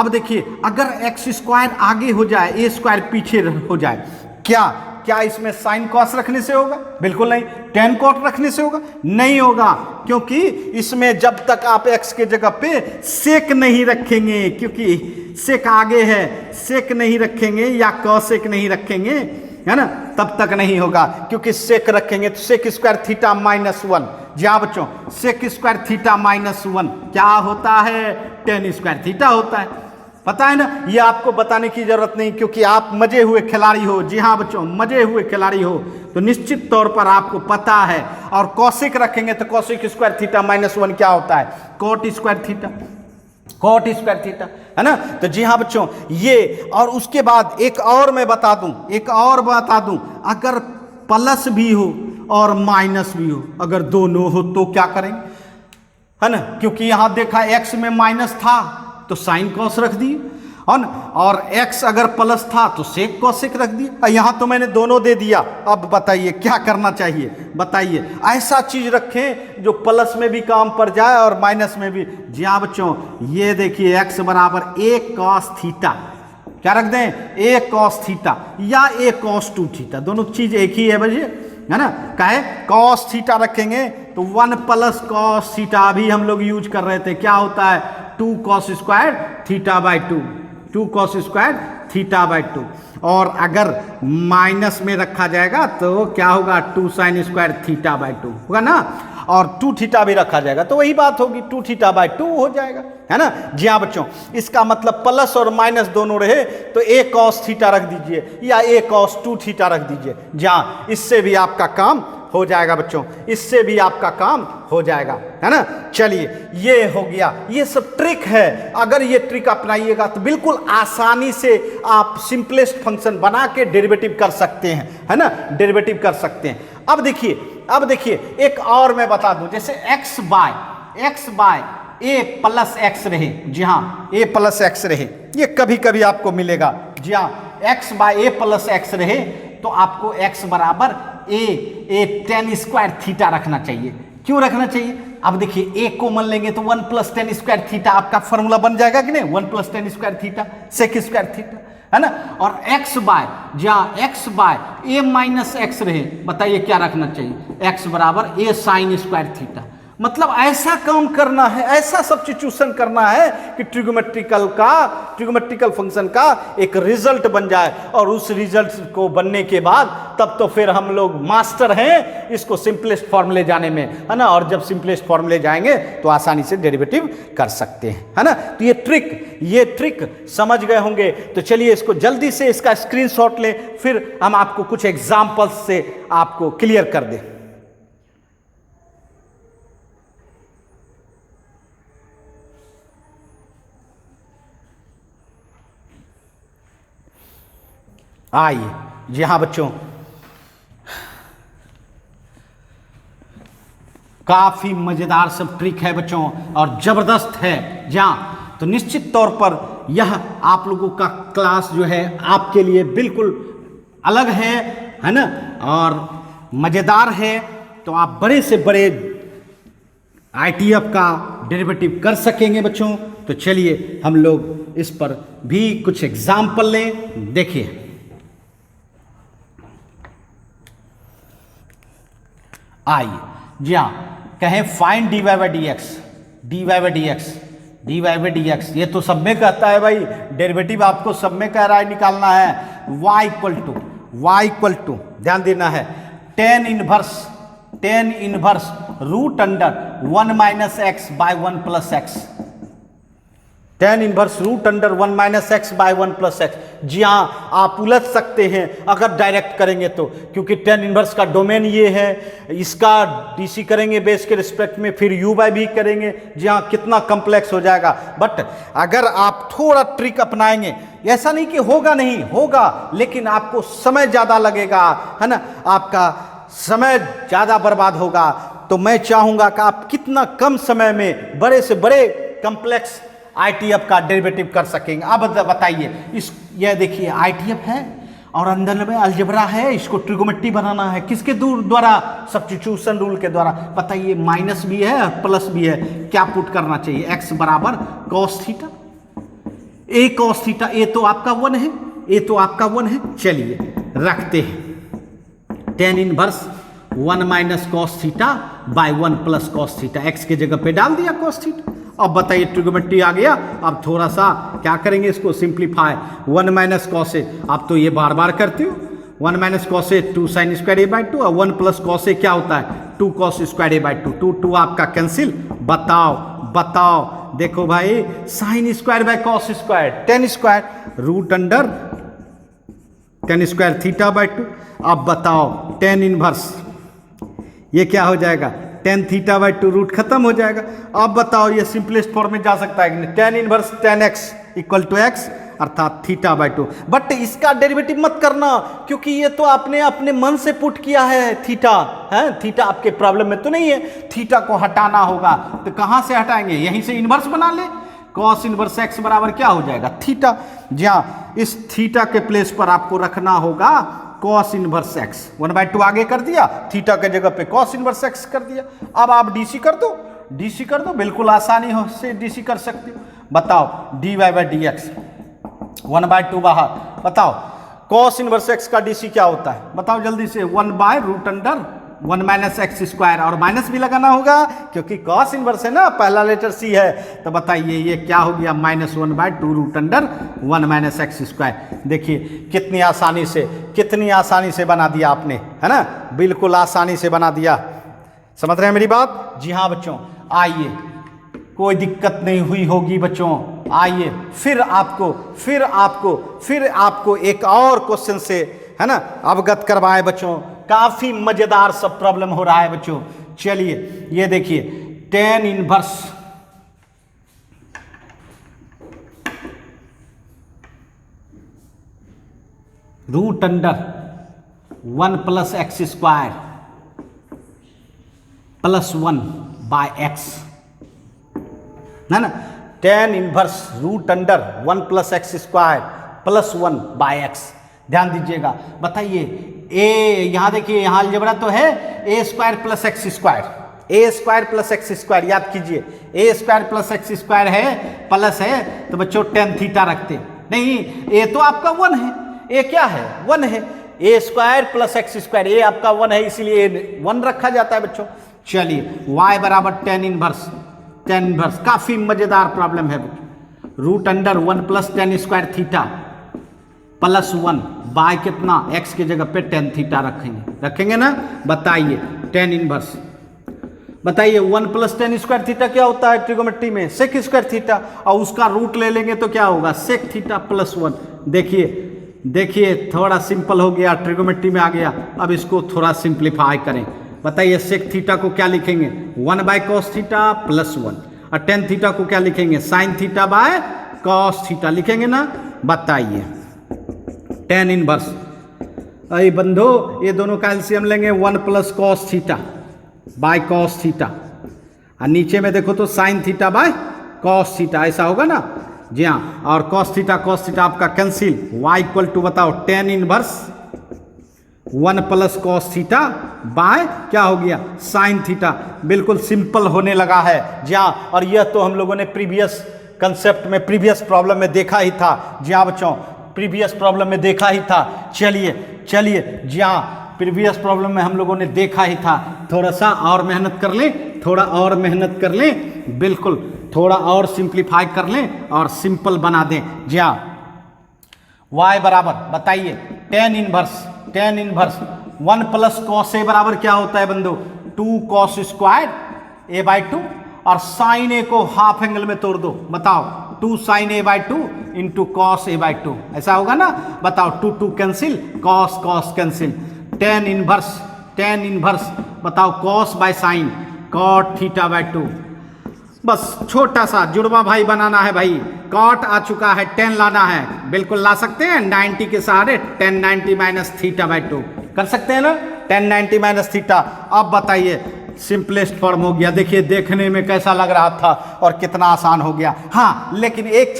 देखिए अगर एक्स स्क्वायर आगे हो जाए, ए स्क्वायर पीछे हो जाए, क्या इसमें साइन कॉस रखने से होगा? बिल्कुल नहीं। टेन कॉट रखने से होगा? नहीं होगा, क्योंकि इसमें जब तक आप एक्स के जगह पे सेक नहीं रखेंगे, क्योंकि सेक आगे है, सेक नहीं रखेंगे या कॉसेक नहीं रखेंगे, है ना, तब तक नहीं होगा, क्योंकि सेक रखेंगे तो सेक स्क्वायर थीटा -1। जी हाँ बच्चों, सेक स्क्वायर थीटा -1 क्या होता है? टेन स्क्वायर थीटा होता है। पता है ना, ये आपको बताने की जरूरत नहीं, क्योंकि आप मजे हुए खिलाड़ी हो। जी हाँ बच्चों, मजे हुए खिलाड़ी हो तो निश्चित तौर पर आपको पता है। और कॉसिक रखेंगे तो कॉसिक स्क्वायर थीटा -1 क्या होता है? Cot square theta, cot square theta, है ना। तो जी हाँ बच्चों, ये और उसके बाद एक और मैं बता दूं, अगर प्लस भी हो और माइनस भी हो, अगर दोनों हो तो क्या करेंगे, है ना, क्योंकि यहां देखा एक्स में माइनस था तो साइन कॉस रख दिए, है ना, और x अगर प्लस था तो सेक कॉसेक रख दिया। यहां तो मैंने दोनों दे दिया। अब बताइए क्या करना चाहिए? बताइए, ऐसा चीज रखें जो प्लस में भी काम पर जाए और माइनस में भी। जी हाँ बच्चों, ये देखिए x बराबर a cos थीटा, क्या रख दें? a cos थीटा या a cos 2 थीटा, दोनों चीज एक ही है बच्चे, है ना। काहे cos थीटा रखेंगे तो 1 प्लस cos थीटा अभी हम लोग यूज कर रहे थे, क्या होता है? 2 cos square theta by 2, 2 cos square theta by 2। और अगर माइनस में रखा जाएगा तो क्या होगा? 2 sin स्क्वायर थीटा बाई 2 होगा ना, और 2 थीटा भी रखा जाएगा तो वही बात होगी, 2 थीटा बाई 2 हो जाएगा, है ना। जी हाँ बच्चों, इसका मतलब प्लस और माइनस दोनों रहे तो a cos थीटा रख दीजिए या a cos 2 थीटा रख दीजिए। जी हाँ, इससे भी आपका काम हो जाएगा बच्चों, इससे भी आपका काम हो जाएगा, है ना। चलिए, ये हो गया, ये सब ट्रिक है। अगर ये ट्रिक अपनाइएगा तो बिल्कुल आसानी से आप सिंपलेस्ट फंक्शन बना के डेरिवेटिव कर सकते हैं, है ना, डेरिवेटिव कर सकते हैं। अब देखिए एक और मैं बता दूं, जैसे x by a plus x रहे। जी हाँ, a प्लस एक्स रहे, ये कभी कभी आपको मिलेगा। जी हाँ, x by a plus x रहे तो आपको x बराबर a tan स्क्वायर थीटा रखना चाहिए। क्यों रखना चाहिए? अब देखिए, a को मान लेंगे तो 1 प्लस tan स्क्वायर थीटा आपका फॉर्मूला बन जाएगा कि नहीं? 1 plus tan square theta sec square theta, है ना। और x by a minus x रहे, बताइए क्या रखना चाहिए? x बराबर a साइन स्क्वायर थीटा। मतलब ऐसा काम करना है, ऐसा सब्स्टिट्यूशन करना है कि ट्रिगोमेट्रिकल फंक्शन का एक रिजल्ट बन जाए, और उस रिजल्ट को बनने के बाद तब तो फिर हम लोग मास्टर हैं इसको सिंपलेस्ट फॉर्मूले जाने में, है ना। और जब सिंपलेस्ट फॉर्मूले जाएंगे तो आसानी से डेरिवेटिव कर सकते हैं, है ना। तो ये ट्रिक समझ गए होंगे। तो चलिए इसको जल्दी से इसका स्क्रीनशॉट लें, फिर हम आपको कुछ एग्जांपल्स से आपको क्लियर कर दें। आइए, जी हाँ बच्चों, काफी मजेदार सब ट्रिक है बच्चों और जबरदस्त है। जी हाँ, तो निश्चित तौर पर यह आप लोगों का क्लास जो है आपके लिए बिल्कुल अलग है ना, और मजेदार है। तो आप बड़े से बड़े ITF का डेरिवेटिव कर सकेंगे बच्चों। तो चलिए हम लोग इस पर भी कुछ एग्जाम्पल लें। देखिए, आइए, जी हाँ, कहें फाइंड dy बाई dx, ये तो सब में कहता है भाई, डेरिवेटिव आपको सब में कह रहा है निकालना है। y इक्वल टू ध्यान देना है, tan inverse root under 1 minus x by 1 plus x, tan inverse root under 1 minus x by 1 plus x. जी हाँ, आप उलझ सकते हैं अगर डायरेक्ट करेंगे तो, क्योंकि टेन इनवर्स का डोमेन ये है, इसका डीसी करेंगे बेस के रिस्पेक्ट में, फिर यू बाय बी करेंगे। जी हाँ, कितना कॉम्प्लेक्स हो जाएगा। बट अगर आप थोड़ा ट्रिक अपनाएंगे, ऐसा नहीं कि होगा नहीं, होगा, लेकिन आपको समय ज़्यादा लगेगा, है ना, आपका समय ज़्यादा बर्बाद होगा। तो मैं चाहूँगा कि आप कितना कम समय में बड़े से बड़े कॉम्प्लेक्स ITF का डेरिवेटिव कर सकेंगे। अब बताइए, यह देखिए ITF है और अंदर में अलजेब्रा है, इसको ट्रिगोमेट्री बनाना है किसके द्वारा? सब्स्टिट्यूशन रूल के द्वारा। बताइए, माइनस भी है और प्लस भी है, क्या पुट करना चाहिए? x बराबर cos theta, a cos theta, a तो आपका 1 है, चलिए रखते हैं। Tan inverse 1 minus cos theta by 1 plus cos theta, x के जगह पे डाल दिया cos थीटा। अब बताइए, ट्रिगोमेट्री आ गया। अब थोड़ा सा क्या करेंगे, इसको सिंप्लीफाई, 1 माइनस कॉस है। आप तो ये बार बार करते हो, 1 minus cos A 2 sine square a by 2 और 1 प्लस कॉस ए क्या होता है 2 कॉस स्क्वायर ए बाई 2, 2 आपका कैंसिल। बताओ देखो भाई sine square by cos square 10 square root under 10 square theta by 2। अब बताओ टेन इनवर्स ये क्या हो जाएगा 10 थीटा बाई 2 रूट खत्म हो जाएगा। अब बताओ ये सिंपलेस्ट फॉर्म में जा सकता है कि नहीं, tan inverse 10x equal to x अर्थात थीटा बाई 2। बट इसका डेरिवेटिव मत करना क्योंकि ये तो आपने अपने मन से पुट किया है थीटा है, थीटा आपके प्रॉब्लम में तो नहीं है। थीटा को हटाना होगा तो कहां से हटाएंगे, यहीं से इनवर्स बना ले। कॉस इनवर्स एक्स बराबर क्या हो जाएगा थीटा। जहाँ इस थीटा के प्लेस पर आपको रखना होगा कॉस इनवर्स एक्स, 1/2 आगे कर दिया, थीटा के जगह पे कॉस इनवर्स एक्स कर दिया। अब आप डीसी कर दो, बिल्कुल आसानी हो से डीसी कर सकते हो। बताओ d y by d x 1/2 बाहर। बताओ कॉस इनवर्स एक्स का डीसी क्या होता है, बताओ जल्दी से। 1 bye root under 1 minus x square, और माइनस भी लगाना होगा क्योंकि कॉस इनवर्स है ना, पहला लेटर सी है। तो बताइए ये क्या हो गया -1/2 root under 1 minus x square. देखिए कितनी आसानी से बना दिया आपने, है ना, बिल्कुल आसानी से बना दिया। समझ रहे हैं मेरी बात? जी हाँ बच्चों, आइए कोई दिक्कत नहीं हुई होगी बच्चों। आइए फिर आपको एक और क्वेश्चन से, है ना, अवगत करवाए बच्चों। काफी मजेदार सब प्रॉब्लम हो रहा है बच्चों। चलिए ये देखिए tan inverse root under 1 plus x square plus 1 by x, है ना। Tan inverse root under 1 plus x square plus 1 by x. ध्यान दीजिएगा, बताइए ए, यहां देखिए यहां अलजेब्रा तो है ए स्क्वायर प्लस एक्स स्क्वायर, ए स्क्वायर प्लस एक्स स्क्वायर, याद कीजिए ए स्क्वायर प्लस एक्स स्क्वायर है प्लस है तो बच्चों टेन थीटा रखते नहीं। ए तो आपका 1 है, ए क्या है 1 है, ए स्क्वायर प्लस एक्स स्क्वायर, ए आपका 1 है इसलिए 1 रखा जाता है बच्चों। चलिए y बराबर टेन इनवर्स, काफी मजेदार प्रॉब्लम है बच्चों। Root under 1 plus tan square theta plus 1 by कितना x की जगह पे टेन थीटा रखेंगे ना। बताइए टेन इनवर्स, बताइए 1 प्लस टेन स्क्वायर थीटा क्या होता है ट्रिगोमेट्री में, सेक स्क्वायर थीटा, और उसका रूट ले लेंगे तो क्या होगा सेक थीटा प्लस 1। देखिए थोड़ा सिंपल हो गया, ट्रिगोमेट्री में आ गया। अब इसको थोड़ा सिंप्लीफाई करें। बताइए सेक थीटा को क्या लिखेंगे 1 बाय कॉस थीटा प्लस 1, और टेन थीटा को क्या लिखेंगे sine theta by cos theta लिखेंगे ना। बताइए टेन इनवर्स, अरे बंधो ये दोनों का एलसीएम लेंगे 1 plus cos theta by cos theta, और नीचे में देखो तो sine theta by cos theta, ऐसा होगा ना। जी हाँ, और कॉस थीटा आपका कैंसिल, y इक्वल टू बताओ tan inverse 1 plus cos theta by क्या हो गया साइन थीटा। बिल्कुल सिंपल होने लगा है। जी हाँ, और यह तो हम लोगों ने प्रीवियस कंसेप्ट में प्रीवियस प्रॉब्लम में देखा ही था। जी हाँ बच्चों, प्रीवियस प्रॉब्लम में देखा ही था। चलिए जी हाँ, प्रीवियस प्रॉब्लम में हम लोगों ने देखा ही था। थोड़ा सा और मेहनत कर लें, बिल्कुल थोड़ा और सिंप्लीफाई कर लें और सिंपल बना दें। जी हाँ, y बराबर बताइए tan inverse 1 plus cos A बराबर क्या होता है बंधु 2 कॉस स्क्वायर ए बाई 2, और साइन ए को हाफ एंगल में तोड़ दो। बताओ 2 sine a by 2 into cos a by 2, ऐसा होगा ना। बताओ 2 cancel, cos cancel, tan inverse बताओ cos by sine cot theta by 2। बस छोटा सा जुड़वा भाई बनाना है भाई। कॉट आ चुका है, 10 लाना है, बिल्कुल ला सकते हैं 90 के सहारे। 10 90 माइनस थीटा बाई 2 कर सकते हैं ना, 10 90 माइनस थीटा। अब बताइए सिंपलेस्ट फॉर्म हो गया। देखिए देखने में कैसा लग रहा था और कितना आसान हो गया। हाँ लेकिन एक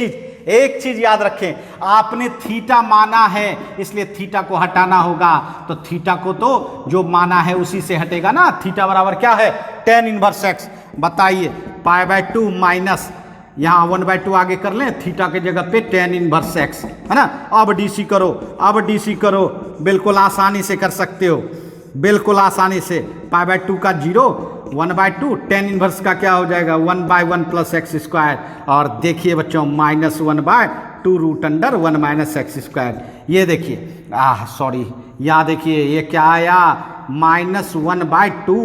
चीज याद रखें, आपने थीटा माना है इसलिए थीटा को हटाना होगा। तो थीटा को तो जो माना है उसी से हटेगा ना। थीटा बराबर क्या है टेन इनवर्स एक्स। बताइए पाई बाय 2 माइनस यहाँ 1/2 आगे कर लें, थीटा के जगह पे टेन इनवर्स एक्स, है ना। अब डीसी करो, बिल्कुल आसानी से कर सकते हो, बिल्कुल आसानी से। पाई बाय 2 का 0, 1/2, टेन इनवर्स का क्या हो जाएगा 1/1 प्लस एक्स स्क्वायर। और देखिए बच्चों -1/2 root under 1 minus x square. ये देखिए सॉरी यहाँ देखिए ये क्या आया, -1/2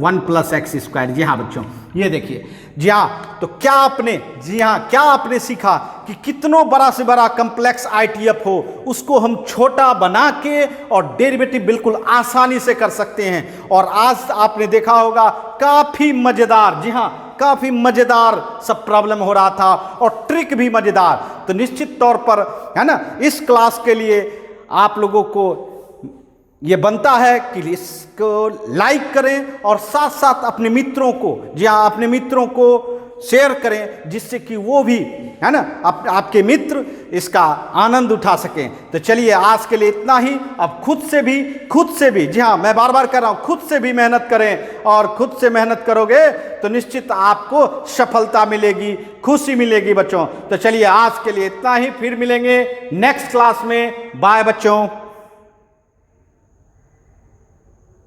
1 + x²। जी हाँ बच्चों, ये देखिए। जी हाँ, तो क्या आपने, जी हाँ, क्या आपने सीखा कि कितनों बड़ा से बड़ा कम्प्लेक्स आईटीएफ हो उसको हम छोटा बना के और डेरिवेटिव बिल्कुल आसानी से कर सकते हैं। और आज आपने देखा होगा काफी मजेदार, जी हाँ, काफी मजेदार सब प्रॉब्लम हो रहा था और ट्रिक भी मजेदार। तो निश्चित तौर पर, है ना, इस क्लास के लिए आप लोगों को ये बनता है कि इसको लाइक करें और साथ साथ अपने मित्रों को, जी हाँ, अपने मित्रों को शेयर करें, जिससे कि वो भी, है ना, आपके मित्र इसका आनंद उठा सकें। तो चलिए आज के लिए इतना ही। अब खुद से भी, जी हाँ, मैं बार बार कर रहा हूँ, खुद से भी मेहनत करें, और खुद से मेहनत करोगे तो निश्चित आपको सफलता मिलेगी, खुशी मिलेगी बच्चों। तो चलिए आज के लिए इतना ही, फिर मिलेंगे नेक्स्ट क्लास में। बाय बच्चों।